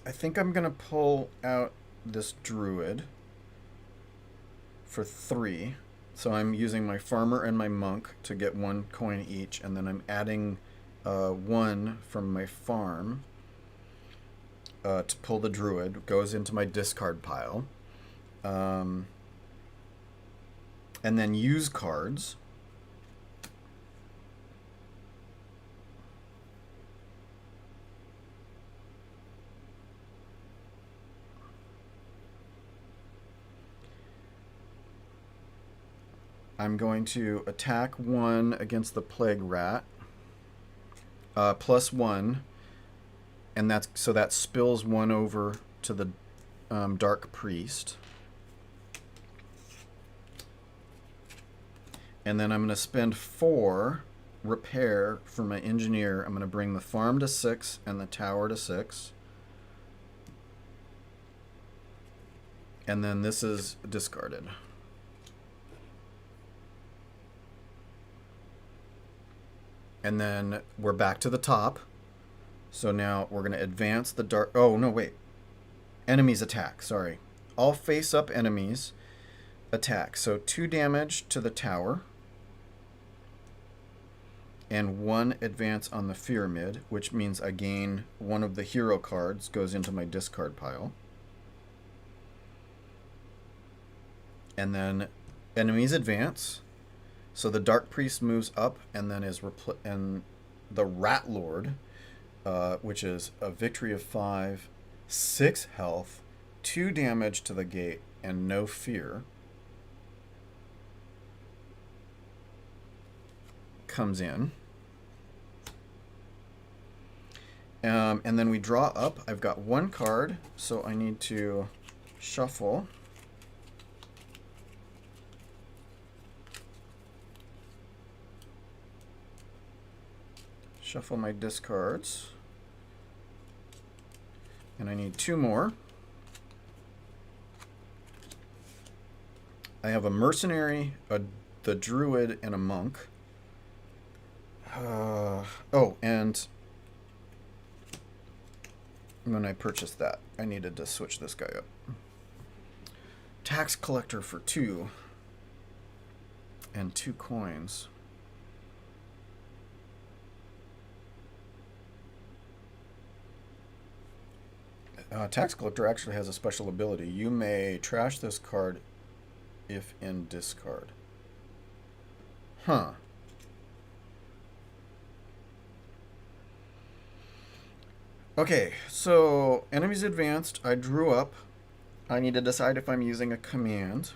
I think I'm going to pull out this druid for 3. So I'm using my farmer and my monk to get 1 coin each, and then I'm adding 1 from my farm to pull the druid. It goes into my discard pile. And then use cards. I'm going to attack 1 against the plague rat, +1, and that's so that spills 1 over to the dark priest. And then I'm going to spend 4 repair for my engineer. I'm going to bring the farm to 6 and the tower to 6. And then this is discarded. And then we're back to the top. So now we're going to advance the dark... Oh, no, wait. Enemies attack, sorry. All face-up enemies attack. So 2 damage to the tower. And 1 advance on the pyramid, which means I gain 1 of the hero cards, goes into my discard pile. And then enemies advance. So the Dark Priest moves up and then is and the Rat Lord, which is a victory of 5, 6 health, 2 damage to the gate, and no fear, comes in. And then we draw up. I've got 1 card, so I need to shuffle. Shuffle my discards. And I need 2 more. I have a mercenary, the druid, and a monk. Oh, and when I purchased that, I needed to switch this guy up. Tax collector for 2. And 2 coins. Tax collector actually has a special ability. You may trash this card if in discard. Huh. Okay, so enemies advanced. I drew up. I need to decide if I'm using a command.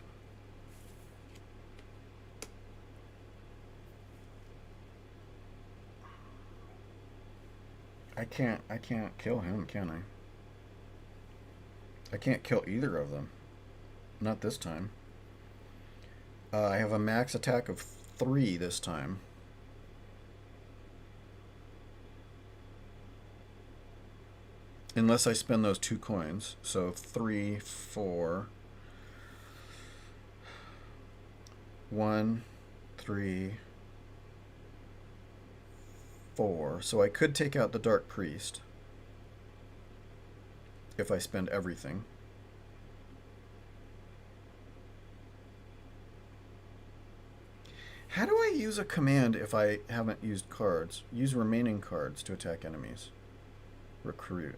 I can't kill him, can I? I can't kill either of them. Not this time. I have a max attack of 3 this time. Unless I spend those 2 coins. So 3, 4. 1, 3, 4. So I could take out the Dark Priest if I spend everything. How do I use a command if I haven't used cards? Use remaining cards to attack enemies. Recruit.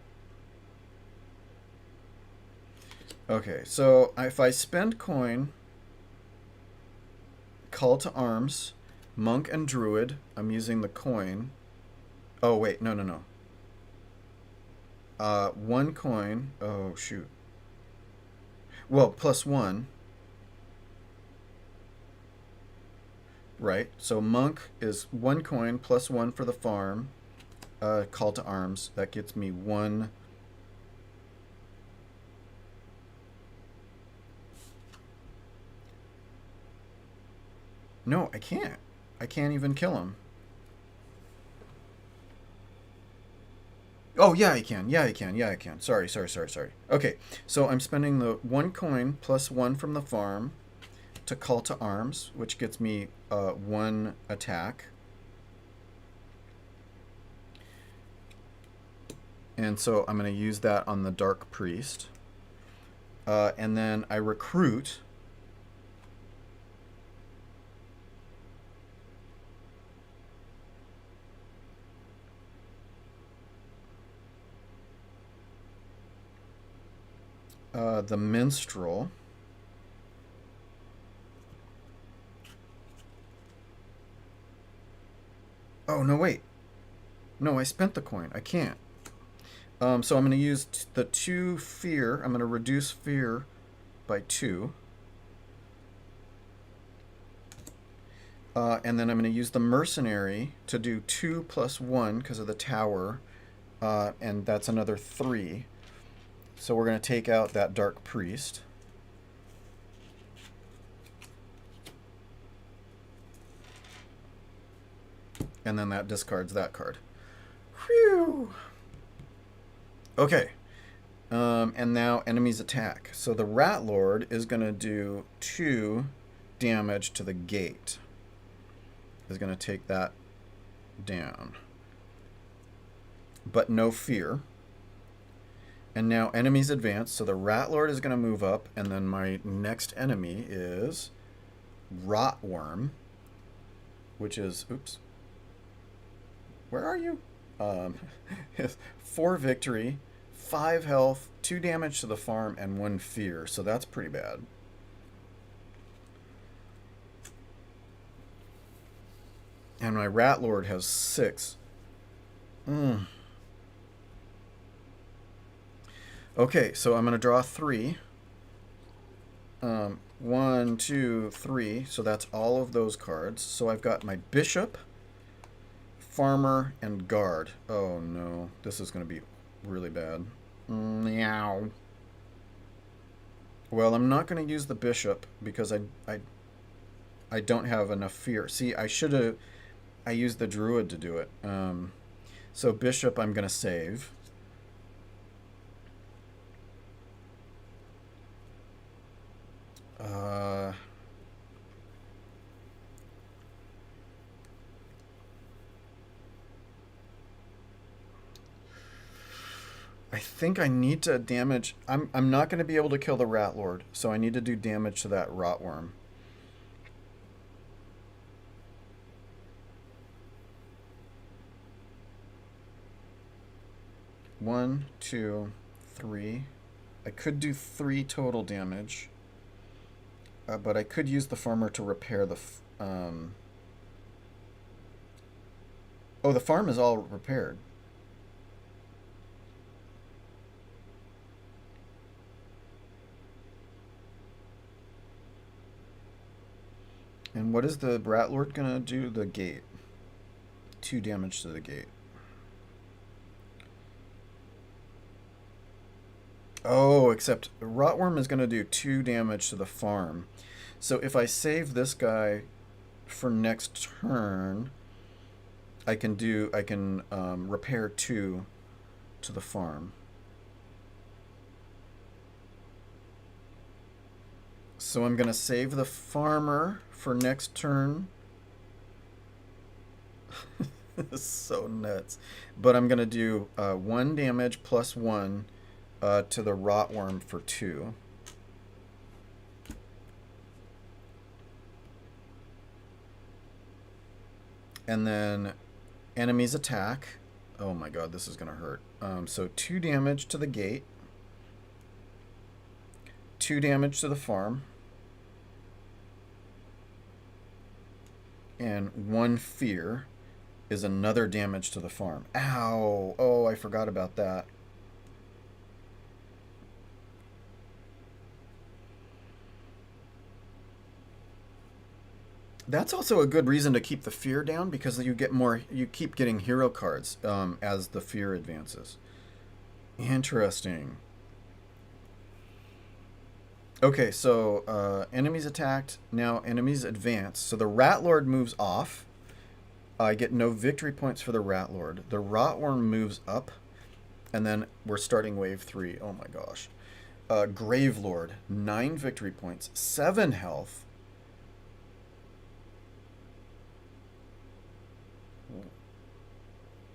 Okay, so if I spend coin, call to arms, monk and druid, I'm using the coin. Oh, wait, no. 1 coin. Oh, shoot. Well, +1. Right, so monk is 1 coin +1 for the farm. Call to arms. That gets me 1. No, I can't. I can't even kill him. Oh, yeah, I can. Yeah, I can. Sorry. Okay, so I'm spending the 1 coin +1 from the farm to call to arms, which gets me 1 attack. And so I'm going to use that on the Dark Priest. And then I recruit. The Minstrel. Oh, no, wait. No, I spent the coin. I can't. So I'm going to use the 2 fear. I'm going to reduce fear by 2. And then I'm going to use the mercenary to do 2 + 1 because of the tower. And that's another 3. So we're going to take out that Dark Priest. And then that discards that card. Whew. Okay. And now enemies attack. So the Rat Lord is going to do 2 damage to the gate. Is going to take that down. But no fear. And now enemies advance. So the Rat Lord is going to move up. And then my next enemy is Rotworm. Which is... Oops. Where are you? 4 victory, 5 health, 2 damage to the farm, and 1 fear. So that's pretty bad. And my Rat Lord has 6. Okay, so I'm going to draw 3. 1, 2, 3. So that's all of those cards. So I've got my Bishop, Farmer, and Guard. Oh no, this is going to be really bad. Meow. Well, I'm not going to use the Bishop because I don't have enough fear. See, I used the Druid to do it. So Bishop I'm going to save. I think I need to damage... I'm not going to be able to kill the Rat Lord, so I need to do damage to that Rotworm. One, 2, 3. I could do 3 total damage. But I could use the Farmer to repair the... Oh, the farm is all repaired. And what is the Rat Lord gonna do? The gate. 2 damage to the gate. Oh, except Rotworm is gonna do 2 damage to the farm. So if I save this guy for next turn, I can repair 2 to the farm. So I'm going to save the farmer for next turn. This is so nuts. But I'm going to do 1 damage plus 1 to the Rotworm for 2. And then enemies attack. Oh my god, this is going to hurt. So 2 damage to the gate. 2 damage to the farm. And 1 fear is another damage to the farm. Ow! Oh, I forgot about that. That's also a good reason to keep the fear down because you get more. You keep getting hero cards as the fear advances. Interesting. Okay, so enemies attacked. Now enemies advance. So the Rat Lord moves off. I get no victory points for the Rat Lord. The Rotworm moves up. And then we're starting wave 3. Oh my gosh. Grave Lord, 9 victory points, 7 health.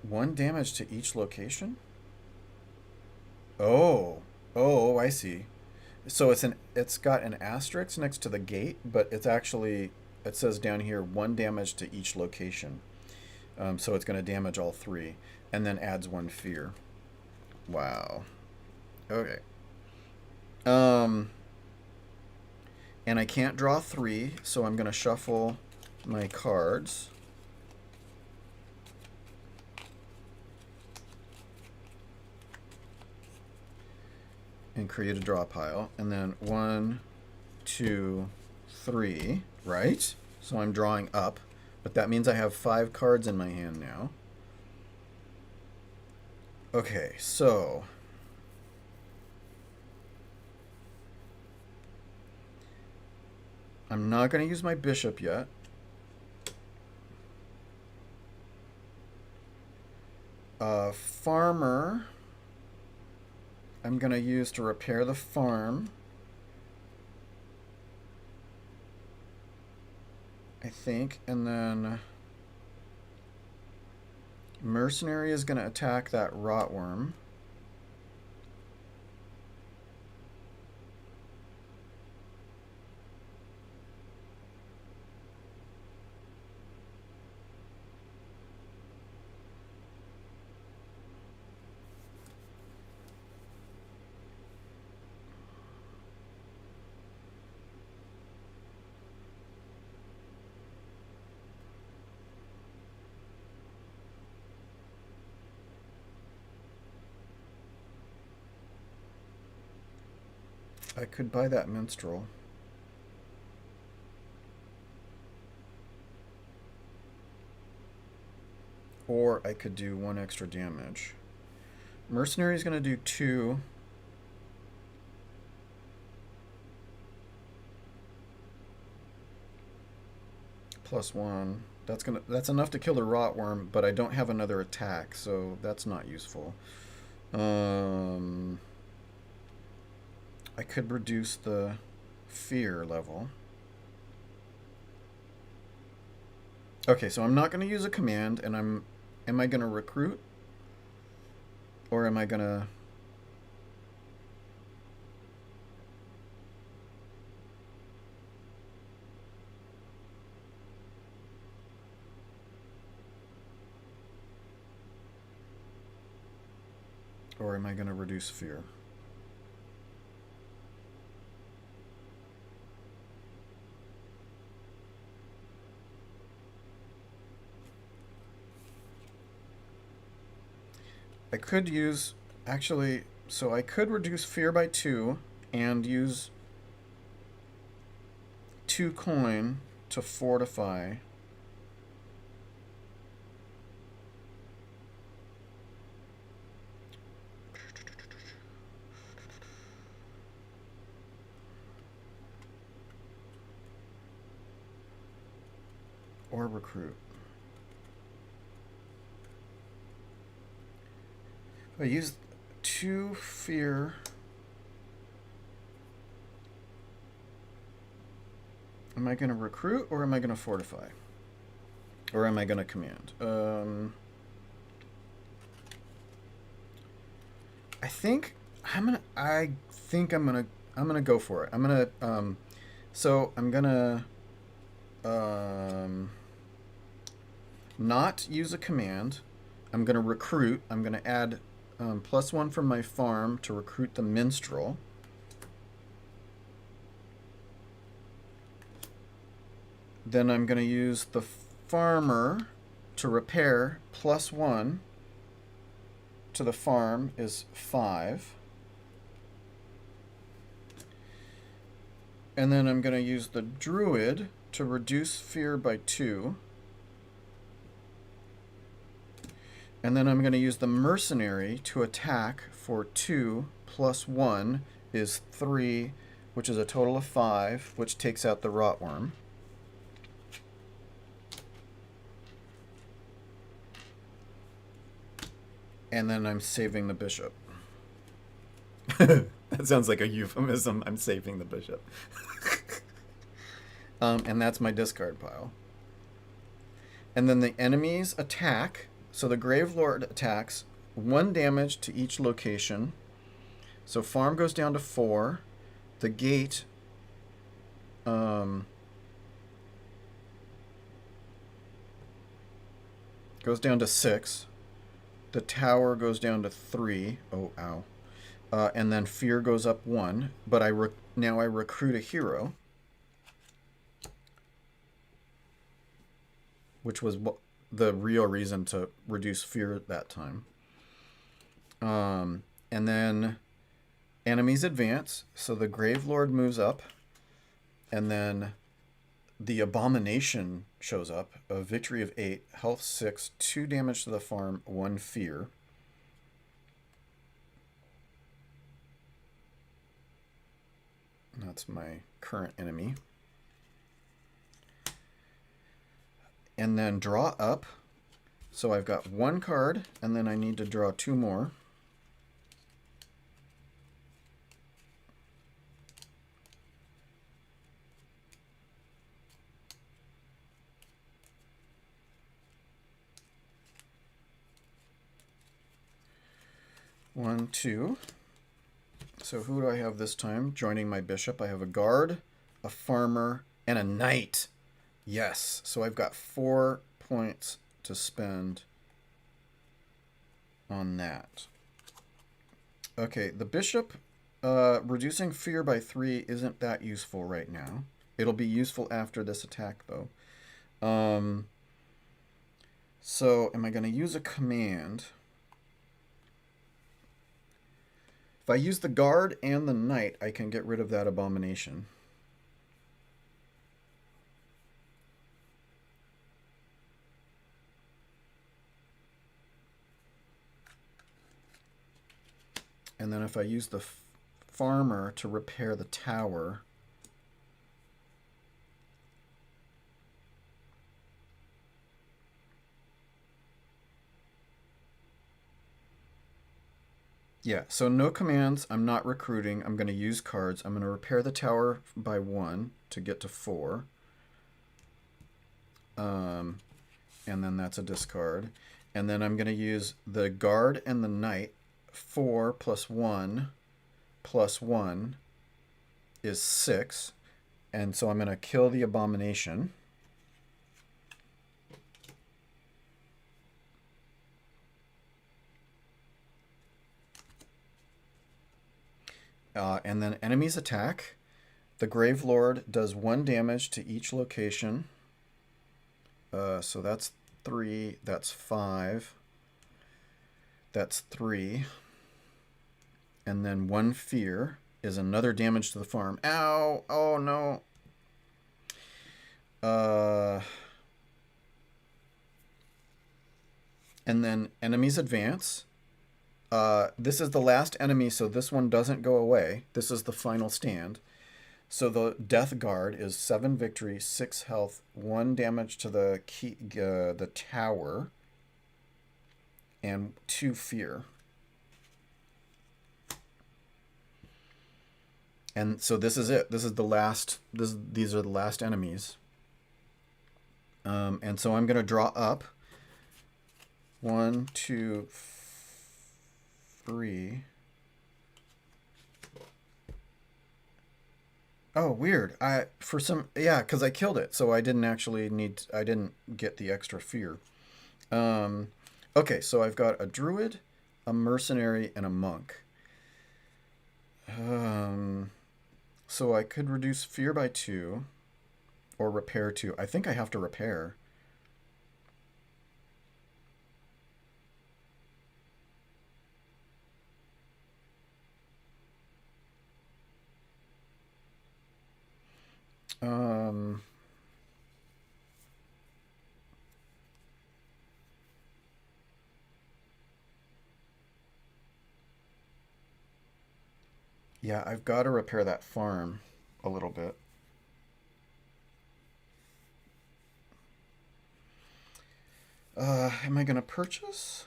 One damage to each location? Oh. Oh, I see. So it's got an asterisk next to the gate, but it's actually, it says down here 1 damage to each location. So it's going to damage all 3 and then adds 1 fear. Wow. Okay. And I can't draw 3, so I'm going to shuffle my cards. And create a draw pile. And then 1, 2, 3, right? So I'm drawing up. But that means I have 5 cards in my hand now. Okay, so I'm not going to use my bishop yet. Farmer. I'm going to use to repair the farm. I think. And then mercenary is going to attack that rotworm. I could buy that minstrel. Or I could do 1 extra damage. Mercenary is going to do 2. Plus 1. That's enough to kill the rotworm, but I don't have another attack, so that's not useful. I could reduce the fear level. Okay, so I'm not going to use a command, and am I going to recruit? Or am I going to... Or am I going to reduce fear? I could use, actually, so I could reduce fear by 2 and use 2 coin to fortify. Or recruit. I use 2 fear. Am I going to recruit or am I going to fortify? Or am I going to command? I think I'm gonna go for it. So I'm gonna not use a command. I'm gonna recruit. I'm gonna add +1 from my farm to recruit the minstrel. Then I'm gonna use the farmer to repair. +1 to the farm is 5. And then I'm going to use the druid to reduce fear by 2. And then I'm going to use the mercenary to attack for 2 + 1 is 3, which is a total of 5, which takes out the rotworm. And then I'm saving the bishop. That sounds like a euphemism. I'm saving the bishop. And that's my discard pile. And then the enemies attack. So the Grave Lord attacks 1 damage to each location. So farm goes down to 4. The gate goes down to 6. The tower goes down to 3. Oh, ow. And then fear goes up 1. But now I recruit a hero, which was the real reason to reduce fear at that time. And then enemies advance. So the Grave Lord moves up. And then the Abomination shows up. A victory of 8, health 6, 2 damage to the farm, 1 fear. That's my current enemy. And then draw up. So I've got 1 card, and then I need to draw 2 more. 1, 2. So who do I have this time joining my bishop? I have a guard, a farmer, and a knight. Yes. So I've got 4 points to spend on that. Okay, the bishop reducing fear by 3 isn't that useful right now. It'll be useful after this attack, though. So am I going to use a command? If I use the guard and the knight, I can get rid of that abomination. And then if I use the farmer to repair the tower, yeah, so no commands. I'm not recruiting. I'm going to use cards. I'm going to repair the tower by 1 to get to 4. And then that's a discard. And then I'm going to use the guard and the knight. 4 plus 1 plus 1 is 6. And so I'm going to kill the abomination. And then enemies attack. The Grave Lord does 1 damage to each location. So that's 3. That's 5. That's 3. And then 1 fear is another damage to the farm. Ow! Oh no. And then enemies advance. This is the last enemy, so this one doesn't go away. This is the final stand. So the Death Guard is 7 victory, 6 health, 1 damage to the tower, and 2 fear. And so this is it. This is the last. These are the last enemies. And so I'm gonna draw up. 1, 2, 3. Oh, weird. Because I killed it, so I didn't get the extra fear. Okay, so I've got a druid, a mercenary, and a monk. So I could reduce fear by 2, or repair 2. I think I have to repair. Yeah, I've got to repair that farm a little bit. Am I going to purchase?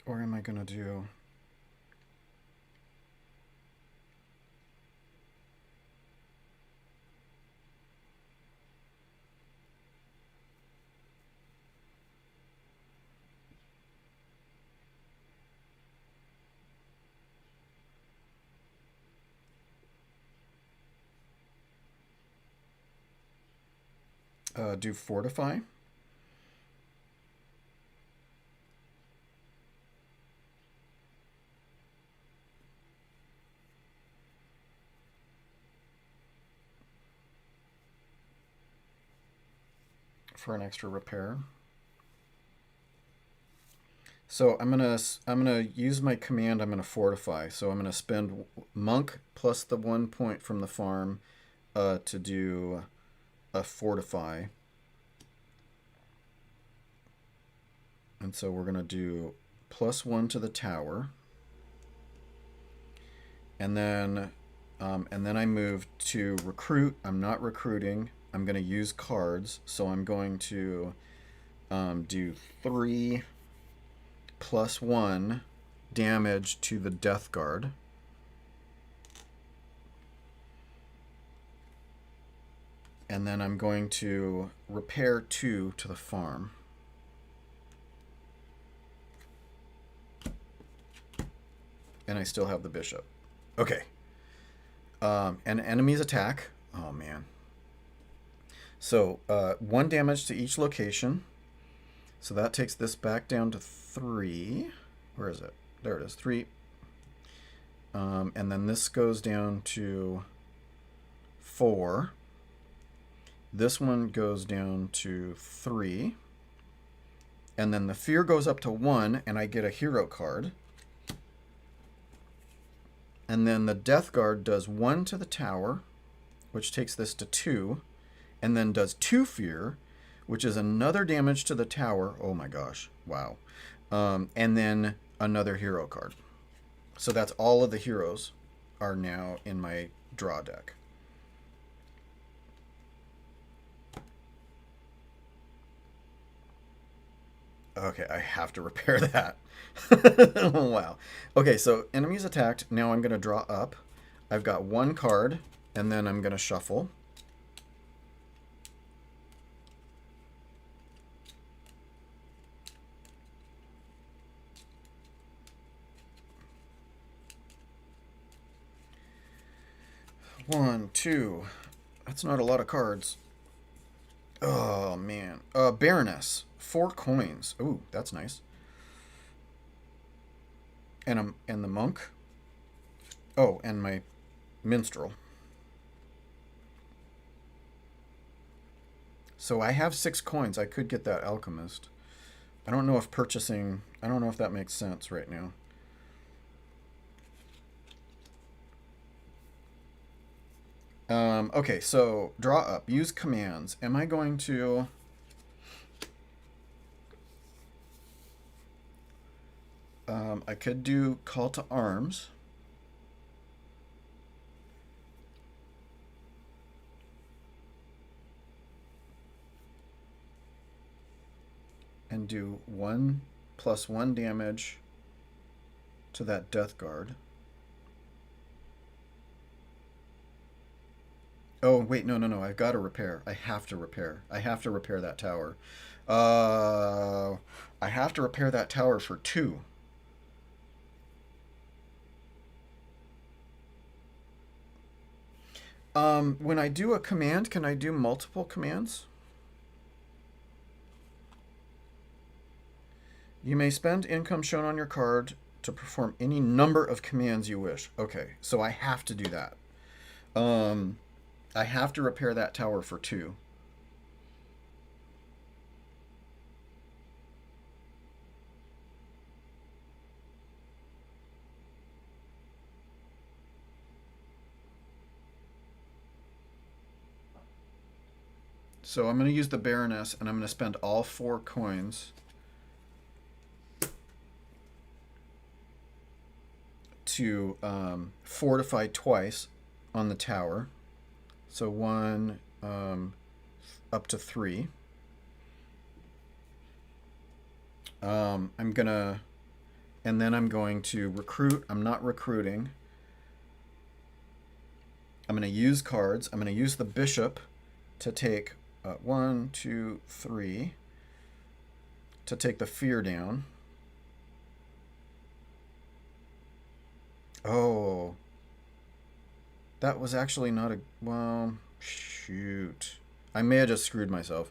Or am I going to do... do fortify? For an extra repair. So I'm gonna use my command. I'm gonna fortify. So I'm gonna spend monk plus the 1 point from the farm to do a fortify. And so we're gonna do +1 to the tower. And then I move to recruit. I'm not recruiting. I'm going to use cards. So I'm going to do 3 + 1 damage to the Death Guard. And then I'm going to repair 2 to the farm. And I still have the bishop. Okay. And enemies attack. Oh, man. So 1 damage to each location. So that takes this back down to 3. Where is it? There it is, 3. And then this goes down to 4. This one goes down to 3. And then the fear goes up to 1, and I get a hero card. And then the Death Guard does 1 to the tower, which takes this to 2. And then does 2 fear, which is another damage to the tower. Oh my gosh. Wow. And then another hero card. So that's all of the heroes are now in my draw deck. Okay, I have to repair that. Wow. Okay, so enemies attacked. Now I'm going to draw up. I've got 1 card, and then I'm going to shuffle. One, 2. That's not a lot of cards. Oh, man. Baroness. 4 coins. Ooh, that's nice. And the monk. Oh, and my minstrel. So I have 6 coins. I could get that alchemist. I don't know if purchasing... I don't know if that makes sense right now. Okay, so draw up. Use commands. Am I going to... I could do call to arms. And do 1 + 1 damage to that Death Guard. Oh, wait, no. I've got to repair. I have to repair. I have to repair that tower. I have to repair that tower for 2. When I do a command, can I do multiple commands? You may spend income shown on your card to perform any number of commands you wish. Okay, so I have to do that. I have to repair that tower for 2. So I'm going to use the Baroness, and I'm going to spend all 4 coins to fortify twice on the tower. So 1 up to 3. I'm gonna, and then I'm going to recruit. I'm not recruiting. I'm going to use cards. I'm going to use the bishop to take 1, 2, 3 to take the fear down. Oh, that was actually not a... Well, shoot. I may have just screwed myself.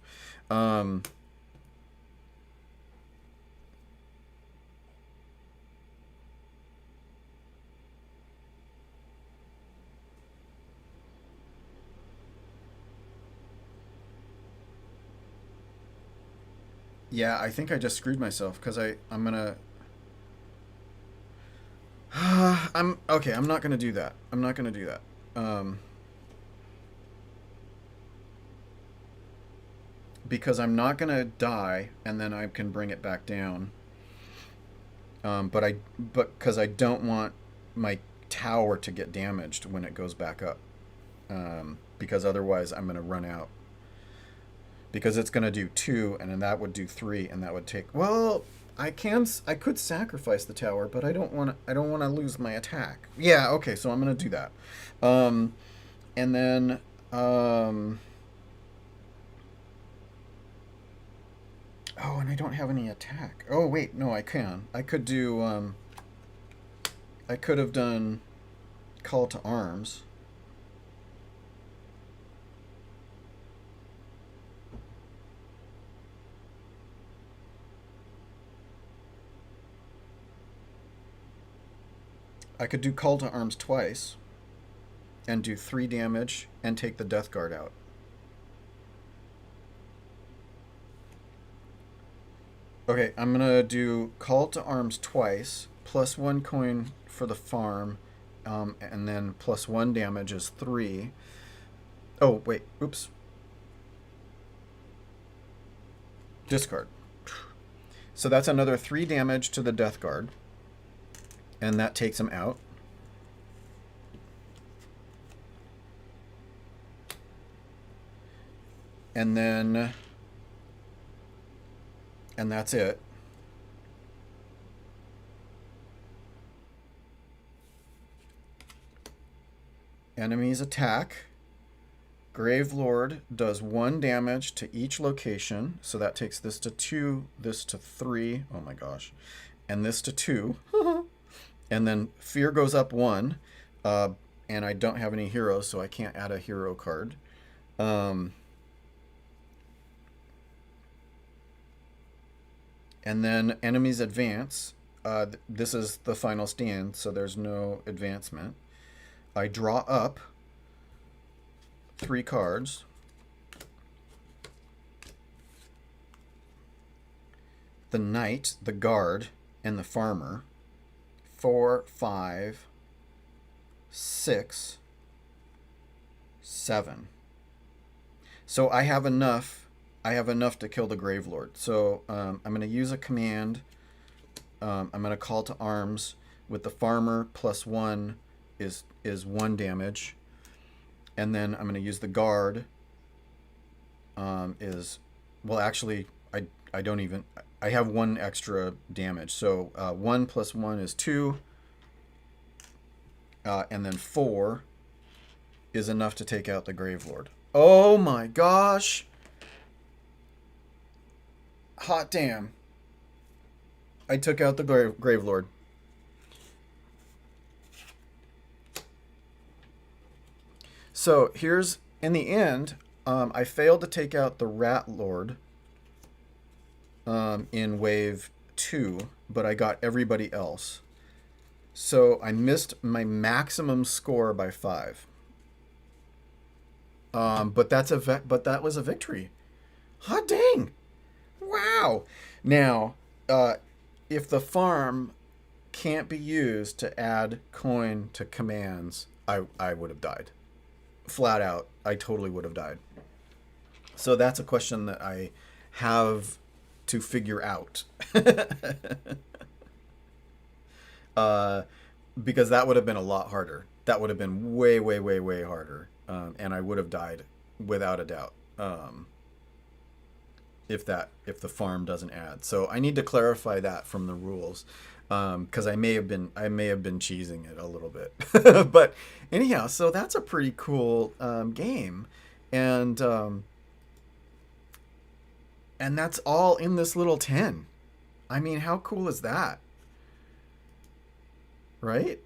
Yeah, I think I just screwed myself because I'm gonna... okay, I'm not gonna do that. I'm not gonna do that. Because I'm not gonna die and then I can bring it back down. But because I don't want my tower to get damaged when it goes back up. Because otherwise I'm gonna run out. Because it's gonna do 2, and then that would do 3, and that would take... Well, I could sacrifice the tower, but I don't want to lose my attack. Yeah, okay, so I'm gonna do that. And then Oh, and I don't have any attack. Oh, wait, no, I can. I could do, I could have done call to arms. I could do call to arms twice and do 3 damage and take the death guard out. Okay, I'm gonna do call to arms twice, plus 1 coin for the farm, and then plus 1 damage is 3. Oh, wait, oops. Discard. So that's another 3 damage to the death guard, and that takes him out. And then, and that's it. Enemies attack. Gravelord does 1 damage to each location. So that takes this to 2, this to 3. Oh my gosh. And this to 2. And then fear goes up 1. And I don't have any heroes, so I can't add a hero card. And then enemies advance. This is the final stand, so there's no advancement. I draw up 3 cards. The knight, the guard, and the farmer. 4, 5, 6, 7. So I have enough. I have enough to kill the Gravelord. So I'm going to use a command. I'm going to call to arms with the farmer. Plus 1 is 1 damage. And then I'm going to use the guard. Well, actually, I don't even... I have 1 extra damage. So 1 plus 1 is 2. And then 4 is enough to take out the Gravelord. Oh my gosh! Hot damn. I took out the Gravelord. So here's, in the end, I failed to take out the Rat Lord in wave 2, but I got everybody else. So I missed my maximum score by 5. But that was a victory. Hot dang! Wow. Now, if the farm can't be used to add coin to commands, I would have died. Flat out, I totally would have died. So that's a question that I have to figure out. Because that would have been a lot harder. That would have been way, way, way, way harder. And I would have died without a doubt. If the farm doesn't add. So I need to clarify that from the rules. Because I may have been cheesing it a little bit. But anyhow, so that's a pretty cool game. And that's all in this little tin. I mean, how cool is that? Right?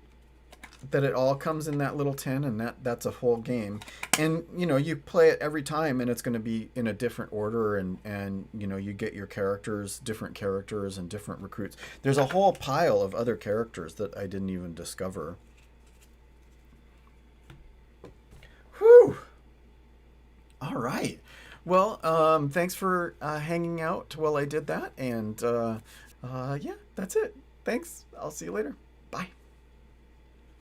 That it all comes in that little tin, and that's a whole game. And you play it every time, and it's going to be in a different order, and you get your different characters and different recruits. There's a whole pile of other characters that I didn't even discover. Whew. All right. Well, thanks for hanging out while I did that, and yeah, that's it. Thanks. I'll see you later. Bye.